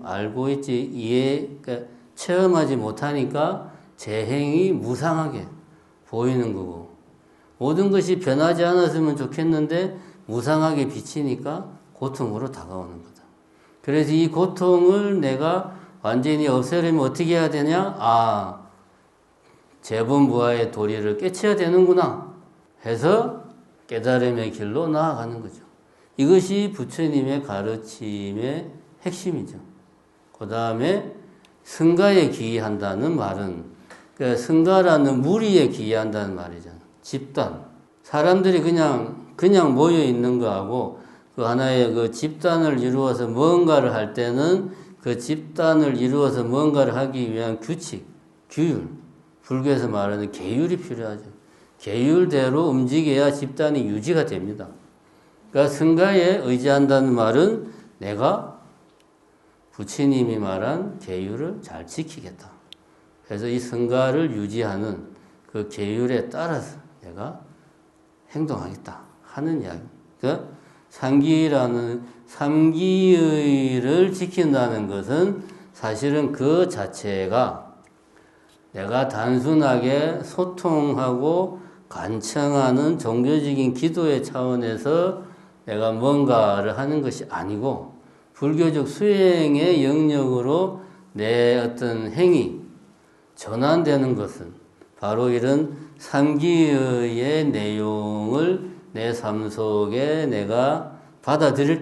알고 있지, 그러니까 체험하지 못하니까 재행이 무상하게 보이는 거고 모든 것이 변하지 않았으면 좋겠는데 무상하게 비치니까 고통으로 다가오는 거다. 그래서 이 고통을 내가 완전히 없애려면 어떻게 해야 되냐? 재분부화의 도리를 깨쳐야 되는구나 해서 깨달음의 길로 나아가는 거죠. 이것이 부처님의 가르침의 핵심이죠. 그 다음에 승가에 기이한다는 말은, 그러니까 승가라는 무리에 기이한다는 말이잖아. 집단. 사람들이 그냥 모여 있는 거하고 그 하나의 그 집단을 이루어서 뭔가를 할 때는 그 집단을 이루어서 뭔가를 하기 위한 규칙, 규율. 불교에서 말하는 계율이 필요하죠. 계율대로 움직여야 집단이 유지가 됩니다. 그러니까 승가에 의지한다는 말은 내가 부처님이 말한 계율을 잘 지키겠다. 그래서 이 승가를 유지하는 그 계율에 따라서 내가 행동하겠다 하는 이야기. 그러니까 삼기의를 지킨다는 것은 사실은 그 자체가 내가 단순하게 소통하고 간청하는 종교적인 기도의 차원에서 내가 뭔가를 하는 것이 아니고 불교적 수행의 영역으로 내 어떤 행위, 전환되는 것은 바로 이런 삼기의 내용을 내 삶 속에 내가 받아들일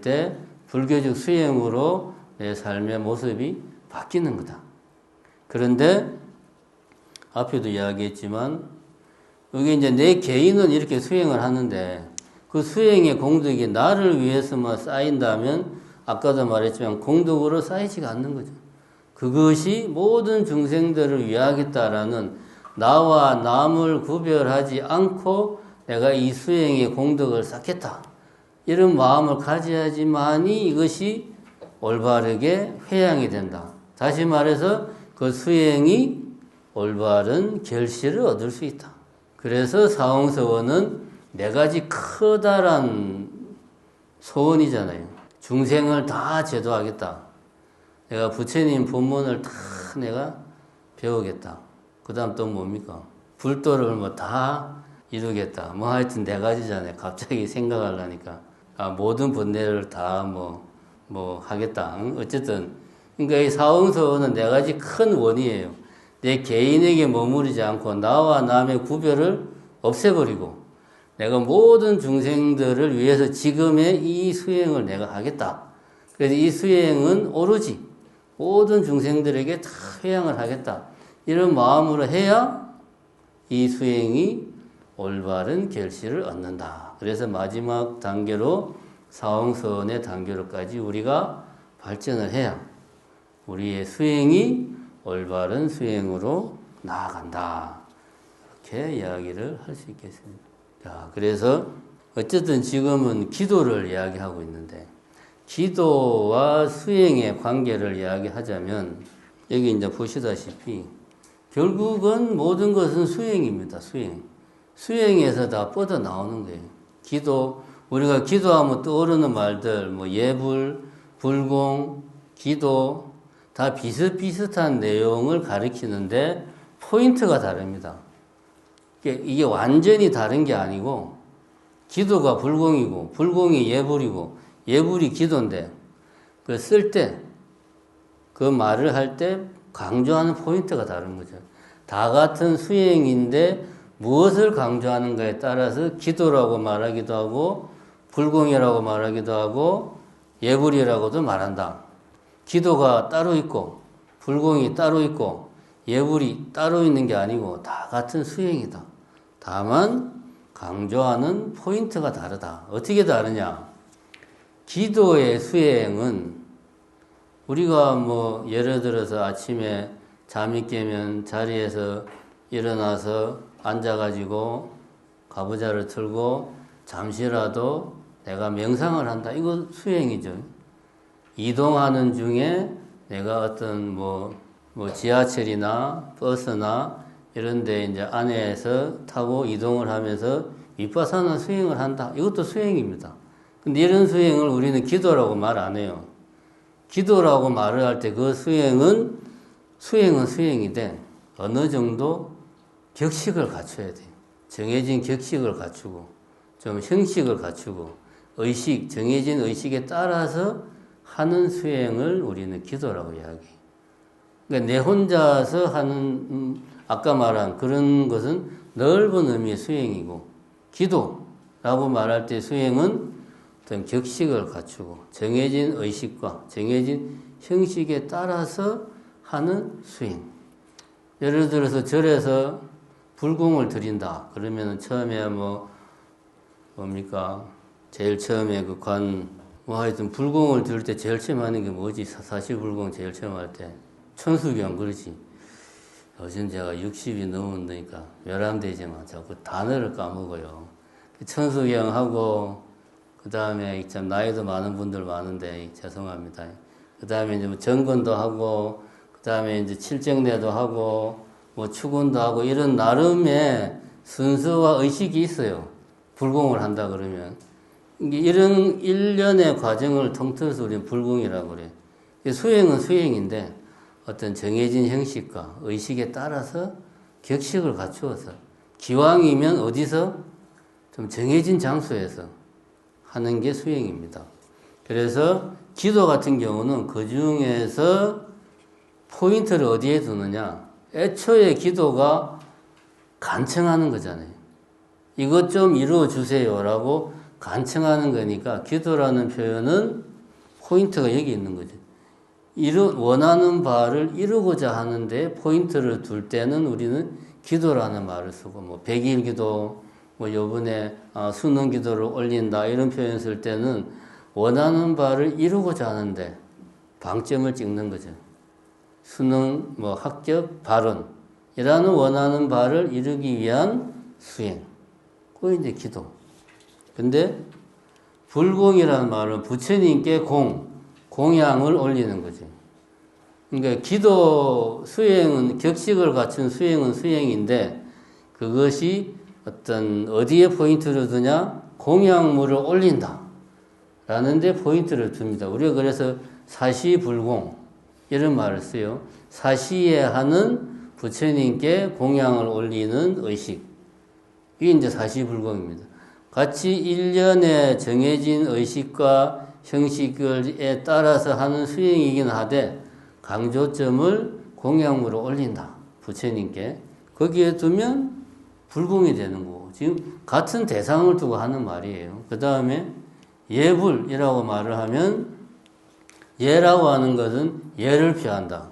때 불교적 수행으로 내 삶의 모습이 바뀌는 거다. 그런데 앞에도 이야기했지만 여기 이제 내 개인은 이렇게 수행을 하는데 그 수행의 공덕이 나를 위해서만 쌓인다면 아까도 말했지만 공덕으로 쌓이지가 않는 거죠. 그것이 모든 중생들을 위하겠다라는 나와 남을 구별하지 않고 내가 이 수행의 공덕을 쌓겠다. 이런 마음을 가져야지만이 이것이 올바르게 회양이 된다. 다시 말해서 그 수행이 올바른 결실을 얻을 수 있다. 그래서 사홍서원은 네 가지 커다란 소원이잖아요. 중생을 다 제도하겠다. 내가 부처님 법문을 다 내가 배우겠다. 그 다음 또 뭡니까? 불도를 뭐 다 이루겠다. 뭐 하여튼 네 가지잖아요. 갑자기 생각하려니까. 모든 번뇌를 다 뭐 하겠다. 어쨌든. 그러니까 이 사홍서원은 네 가지 큰 원이에요. 내 개인에게 머무르지 않고 나와 남의 구별을 없애버리고 내가 모든 중생들을 위해서 지금의 이 수행을 내가 하겠다. 그래서 이 수행은 오로지 모든 중생들에게 다 회양을 하겠다. 이런 마음으로 해야 이 수행이 올바른 결실을 얻는다. 그래서 마지막 단계로 사홍서원의 단계로까지 우리가 발전을 해야 우리의 수행이 올바른 수행으로 나아간다. 이렇게 이야기를 할 수 있겠습니다. 자, 그래서 어쨌든 지금은 기도를 이야기하고 있는데 기도와 수행의 관계를 이야기하자면 여기 이제 보시다시피 결국은 모든 것은 수행입니다. 수행에서 다 뻗어 나오는 거예요. 기도, 우리가 기도하면 떠오르는 말들, 뭐 예불, 불공, 기도 다 비슷비슷한 내용을 가리키는데 포인트가 다릅니다. 이게 완전히 다른 게 아니고 기도가 불공이고 불공이 예불이고 예불이 기도인데 그 쓸 때 그 말을 할 때 강조하는 포인트가 다른 거죠. 다 같은 수행인데 무엇을 강조하는가에 따라서 기도라고 말하기도 하고 불공이라고 말하기도 하고 예불이라고도 말한다. 기도가 따로 있고 불공이 따로 있고 예불이 따로 있는 게 아니고 다 같은 수행이다. 다만 강조하는 포인트가 다르다. 어떻게 다르냐? 기도의 수행은 우리가 뭐 예를 들어서 아침에 잠이 깨면 자리에서 일어나서 앉아가지고 가부좌를 틀고 잠시라도 내가 명상을 한다. 이거 수행이죠. 이동하는 중에 내가 어떤 뭐 지하철이나 버스나 이런 데 이제 안에서 타고 이동을 하면서 위파사나 수행을 한다. 이것도 수행입니다. 근데 이런 수행을 우리는 기도라고 말 안 해요. 기도라고 말을 할 때 그 수행은 수행인데 어느 정도 격식을 갖춰야 돼요. 정해진 격식을 갖추고 좀 형식을 갖추고 의식, 정해진 의식에 따라서 하는 수행을 우리는 기도라고 이야기해요. 그러니까 내 혼자서 하는 아까 말한 그런 것은 넓은 의미의 수행이고, 기도라고 말할 때 수행은 어떤 격식을 갖추고 정해진 의식과 정해진 형식에 따라서 하는 수행. 예를 들어서 절에서 불공을 드린다. 그러면 처음에 뭡니까? 제일 처음에 하여튼 불공을 드릴 때 제일 처음 하는 게 뭐지? 사시불공 제일 처음 할 때. 천수경, 그러지. 요즘 제가 60이 넘으니까 멸암되지만 자꾸 단어를 까먹어요. 천수경하고, 그 다음에 참 나이도 많은 분들 많은데, 죄송합니다. 그 다음에 이제 정근도 하고, 그 다음에 이제 칠정례도 하고, 축원도 하고, 이런 나름의 순서와 의식이 있어요. 불공을 한다 그러면. 이런 일련의 과정을 통틀어서 우리는 불공이라고 그래요. 수행은 수행인데, 어떤 정해진 형식과 의식에 따라서 격식을 갖추어서, 기왕이면 어디서 좀 정해진 장소에서 하는 게 수행입니다. 그래서 기도 같은 경우는 그 중에서 포인트를 어디에 두느냐? 애초에 기도가 간청하는 거잖아요. 이것 좀 이루어 주세요라고 간청하는 거니까 기도라는 표현은 포인트가 여기 있는 거죠. 원하는 바를 이루고자 하는데 포인트를 둘 때는 우리는 기도라는 말을 쓰고, 백일 기도, 요번에 수능 기도를 올린다 이런 표현 쓸 때는 원하는 바를 이루고자 하는데 방점을 찍는 거죠. 수능, 합격, 발언이라는 원하는 바를 이루기 위한 수행. 그게 이제 기도. 근데 불공이라는 말은 부처님께 공양을 올리는 거죠. 그러니까 기도 수행은 격식을 갖춘 수행은 수행인데 그것이 어디에 포인트를 두냐? 공양물을 올린다 라는 데 포인트를 둡니다. 우리가 그래서 사시불공 이런 말을 써요. 사시에 하는 부처님께 공양을 올리는 의식, 이게 이제 사시불공입니다. 같이 일련의 정해진 의식과 형식에 따라서 하는 수행이긴 하되 강조점을 공양으로 올린다. 부처님께. 거기에 두면 불공이 되는 거고, 지금 같은 대상을 두고 하는 말이에요. 그 다음에 예불이라고 말을 하면, 예라고 하는 것은 예를 표한다.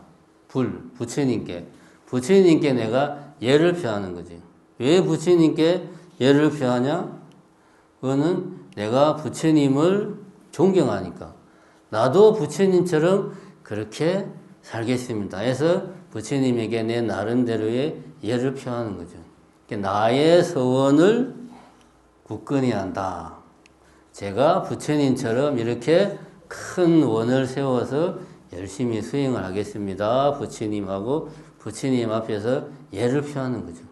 부처님께. 부처님께 내가 예를 표하는 거지. 왜 부처님께 예를 표하냐? 그거는 내가 부처님을 존경하니까. 나도 부처님처럼 그렇게 살겠습니다. 해서 부처님에게 내 나름대로의 예를 표하는 거죠. 나의 서원을 굳건히 한다. 제가 부처님처럼 이렇게 큰 원을 세워서 열심히 수행을 하겠습니다. 부처님하고 부처님 앞에서 예를 표하는 거죠.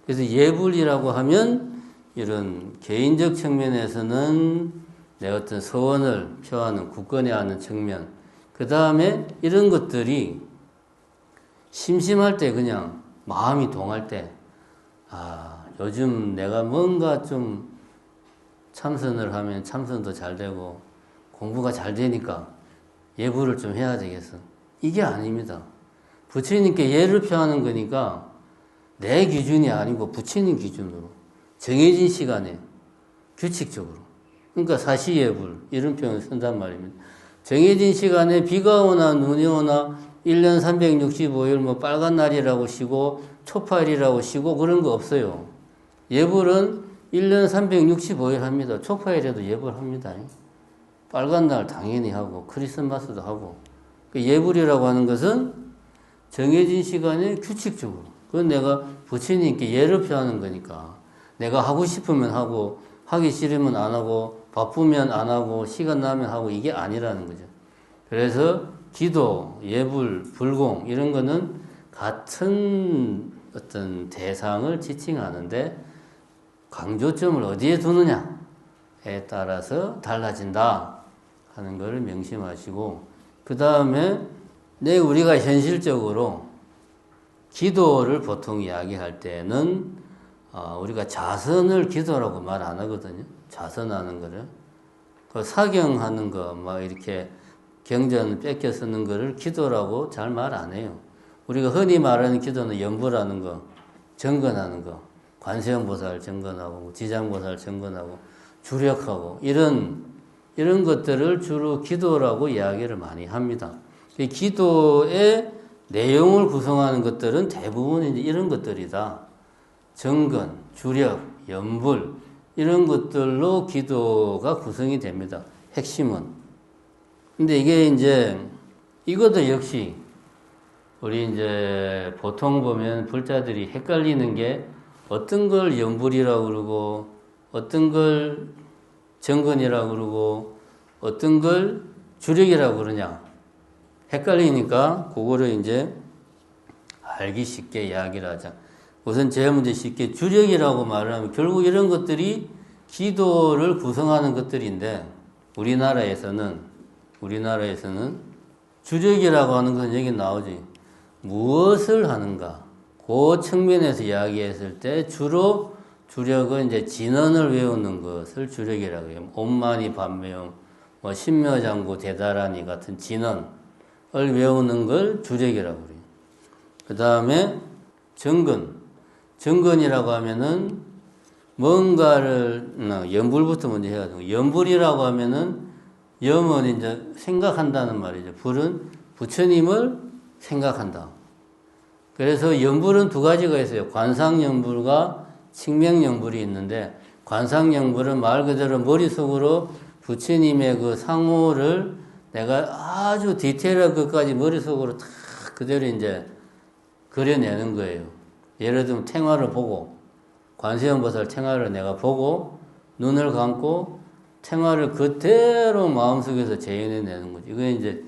그래서 예불이라고 하면 이런 개인적 측면에서는 내 어떤 서원을 표하는 굳건히 하는 측면, 그 다음에 이런 것들이 심심할 때, 그냥 마음이 동할 때, 요즘 내가 뭔가 좀 참선을 하면 참선도 잘 되고 공부가 잘 되니까 예불을 좀 해야 되겠어. 이게 아닙니다. 부처님께 예를 표하는 거니까 내 기준이 아니고 부처님 기준으로 정해진 시간에 규칙적으로, 그러니까 사시예불 이런 표현을 쓴단 말입니다. 정해진 시간에 비가 오나 눈이 오나 1년 365일 빨간 날이라고 쉬고 초파일이라고 쉬고 그런 거 없어요. 예불은 1년 365일 합니다. 초파일에도 예불합니다. 빨간 날 당연히 하고 크리스마스도 하고. 예불이라고 하는 것은 정해진 시간에 규칙적으로, 그건 내가 부처님께 예를 표하는 거니까 내가 하고 싶으면 하고 하기 싫으면 안 하고 바쁘면 안 하고 시간 나면 하고, 이게 아니라는 거죠. 그래서 기도, 예불, 불공 이런 거는 같은 어떤 대상을 지칭하는데 강조점을 어디에 두느냐에 따라서 달라진다 하는 것을 명심하시고, 그 다음에 우리가 현실적으로 기도를 보통 이야기할 때는 우리가 자선을 기도라고 말 안 하거든요. 자선하는 거를. 그 사경하는 거, 막 이렇게 경전 뺏겨 쓰는 거를 기도라고 잘 말 안 해요. 우리가 흔히 말하는 기도는 연부라는 거, 정건하는 거, 관세음보살 정건하고, 지장보살 정건하고, 주력하고, 이런 것들을 주로 기도라고 이야기를 많이 합니다. 이 기도의 내용을 구성하는 것들은 대부분 이제 이런 것들이다. 정건, 주력, 연불, 이런 것들로 기도가 구성이 됩니다. 핵심은. 근데 이게 이제, 이것도 역시, 우리 이제 보통 보면 불자들이 헷갈리는 게 어떤 걸 연불이라고 그러고, 어떤 걸 정건이라고 그러고, 어떤 걸 주력이라고 그러냐. 헷갈리니까 그거를 이제 알기 쉽게 이야기를 하자. 우선 제일 먼저 쉽게 주력이라고 말을 하면 결국 이런 것들이 기도를 구성하는 것들인데 우리나라에서는 주력이라고 하는 것은 여기 나오지. 무엇을 하는가? 그 측면에서 이야기했을 때 주로 주력은 이제 진언을 외우는 것을 주력이라고 해요. 옴마니 반매음, 뭐 신묘장구 대다라니 같은 진언을 외우는 걸 주력이라고 그래요. 그 다음에 정건이라고 하면은 뭔가를 연불부터 먼저 해야 되고 연불이라고 하면은 염은 이제 생각한다는 말이죠. 불은 부처님을 생각한다. 그래서 연불은 두 가지가 있어요. 관상연불과 칭명연불이 있는데 관상연불은 말 그대로 머릿속으로 부처님의 그 상호를 내가 아주 디테일한 것까지 머릿속으로 다 그대로 이제 그려내는 거예요. 예를 들면 탱화를 보고 관세음보살 탱화를 내가 보고 눈을 감고 탱화를 그대로 마음속에서 재현해내는 거죠. 이거 이제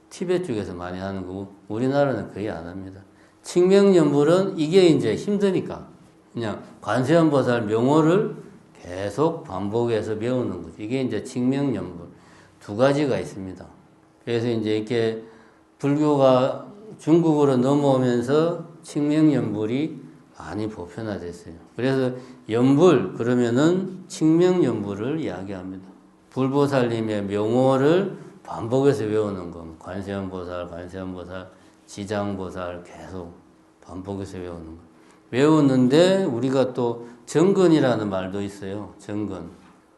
티베트 쪽에서 많이 하는 거고 우리나라는 거의 안 합니다. 칭명연불은 이게 이제 힘드니까 그냥 관세음보살 명호를 계속 반복해서 배우는 거죠. 이게 이제 칭명연불 두 가지가 있습니다. 그래서 이제 이렇게 불교가 중국으로 넘어오면서 칭명연불이 많이 보편화됐어요. 그래서 연불 그러면은 칭명연불을 이야기합니다. 불보살님의 명호를 반복해서 외우는 거. 관세음보살, 지장보살 계속 반복해서 외우는 거. 외우는데 우리가 또 정건이라는 말도 있어요.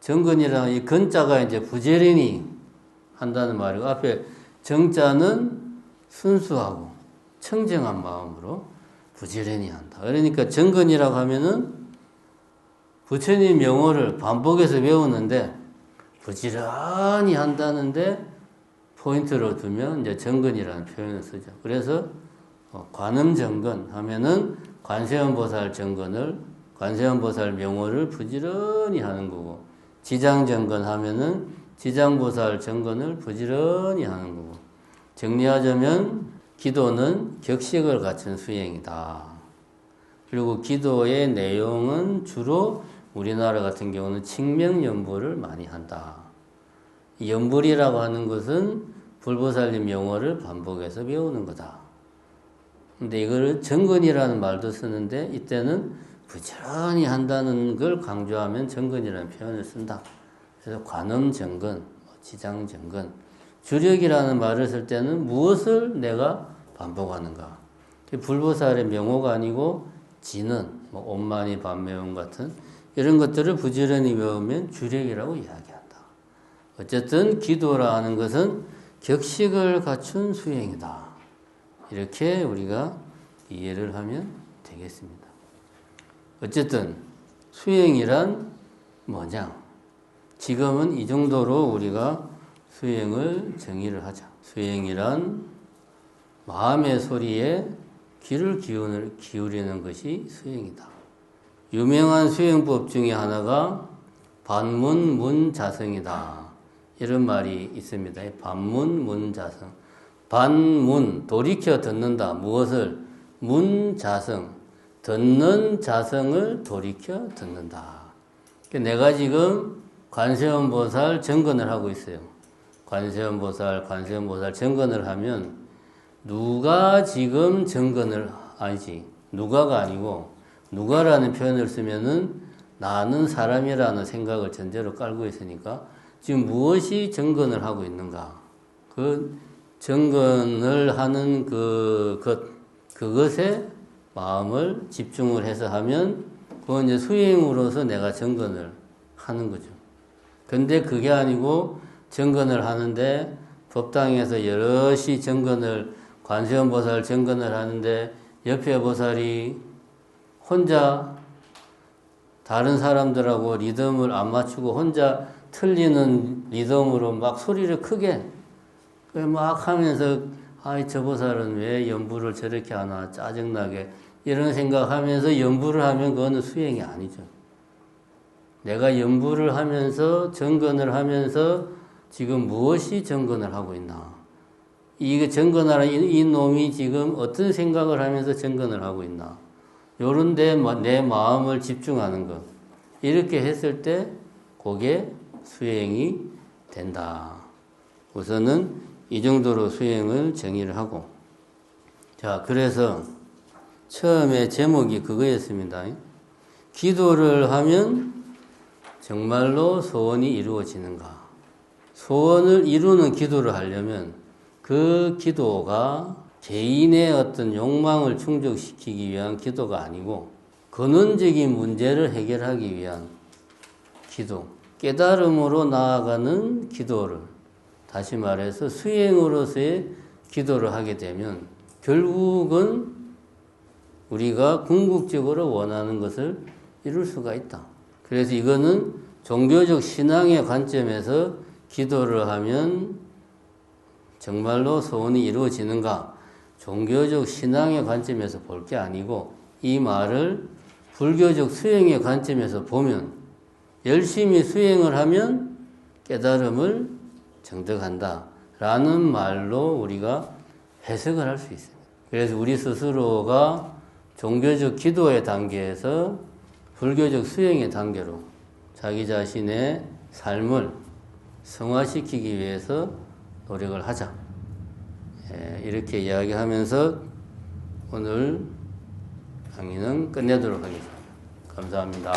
정건이라는 이 건자가 이제 부지런히 한다는 말이고 앞에 정자는 순수하고 청정한 마음으로 부지런히 한다. 그러니까 정건이라고 하면은 부처님 명호를 반복해서 외우는데 부지런히 한다는데 포인트로 두면 이제 정건이라는 표현을 쓰죠. 그래서 관음정건 하면은 관세음보살 정건을 관세음보살 명호를 부지런히 하는 거고 지장정건 하면은 지장보살 정건을 부지런히 하는 거고 정리하자면 기도는 격식을 갖춘 수행이다. 그리고 기도의 내용은 주로 우리나라 같은 경우는 칭명연불을 많이 한다. 연불이라고 하는 것은 불보살님 명호를 반복해서 배우는 거다. 근데 이거를 정건이라는 말도 쓰는데 이때는 부지런히 한다는 걸 강조하면 정건이라는 표현을 쓴다. 그래서 관음정건, 지장정건, 주력이라는 말을 쓸 때는 무엇을 내가 반복하는가. 불보살의 명호가 아니고 진은, 옴마니 반매음 같은 이런 것들을 부지런히 외우면 주력이라고 이야기한다. 어쨌든 기도라는 것은 격식을 갖춘 수행이다. 이렇게 우리가 이해를 하면 되겠습니다. 어쨌든 수행이란 뭐냐? 지금은 이 정도로 우리가 수행을 정의를 하자. 수행이란 마음의 소리에 귀를 기울이는 것이 수행이다. 유명한 수행법 중에 하나가 반문문자성이다. 이런 말이 있습니다. 반문문자성. 반문, 돌이켜 듣는다. 무엇을? 문자성. 듣는 자성을 돌이켜 듣는다. 내가 지금 관세음보살 정건을 하고 있어요. 관세음보살 정건을 하면 누가 지금 정건을 아니지. 누가가 아니고 누가라는 표현을 쓰면은 나는 사람이라는 생각을 전제로 깔고 있으니까 지금 무엇이 정건을 하고 있는가? 그 정건을 하는 그것에 마음을 집중을 해서 하면 그건 이제 수행으로서 내가 정건을 하는 거죠. 근데 그게 아니고 정건을 하는데 법당에서 여럿이 정건을 관세음보살 정건을 하는데 옆에 보살이 혼자 다른 사람들하고 리듬을 안 맞추고 혼자 틀리는 리듬으로 막 소리를 크게 막 하면서 아이 저 보살은 왜 연부를 저렇게 하나 짜증나게 이런 생각하면서 연부를 하면 그거는 수행이 아니죠. 내가 연부를 하면서 정건을 하면서 지금 무엇이 정건을 하고 있나? 이게 정건하는 이 놈이 지금 어떤 생각을 하면서 정건을 하고 있나? 요런 데 내 마음을 집중하는 것. 이렇게 했을 때 그게 수행이 된다. 우선은 이 정도로 수행을 정의를 하고. 자, 그래서 처음에 제목이 그거였습니다. 기도를 하면 정말로 소원이 이루어지는가? 소원을 이루는 기도를 하려면 그 기도가 개인의 어떤 욕망을 충족시키기 위한 기도가 아니고 근원적인 문제를 해결하기 위한 기도, 깨달음으로 나아가는 기도를 다시 말해서 수행으로서의 기도를 하게 되면 결국은 우리가 궁극적으로 원하는 것을 이룰 수가 있다. 그래서 이거는 종교적 신앙의 관점에서 기도를 하면 정말로 소원이 이루어지는가? 종교적 신앙의 관점에서 볼 게 아니고 이 말을 불교적 수행의 관점에서 보면 열심히 수행을 하면 깨달음을 정득한다 라는 말로 우리가 해석을 할 수 있습니다. 그래서 우리 스스로가 종교적 기도의 단계에서 불교적 수행의 단계로 자기 자신의 삶을 성화시키기 위해서 노력을 하자. 이렇게 이야기하면서 오늘 강의는 끝내도록 하겠습니다. 감사합니다.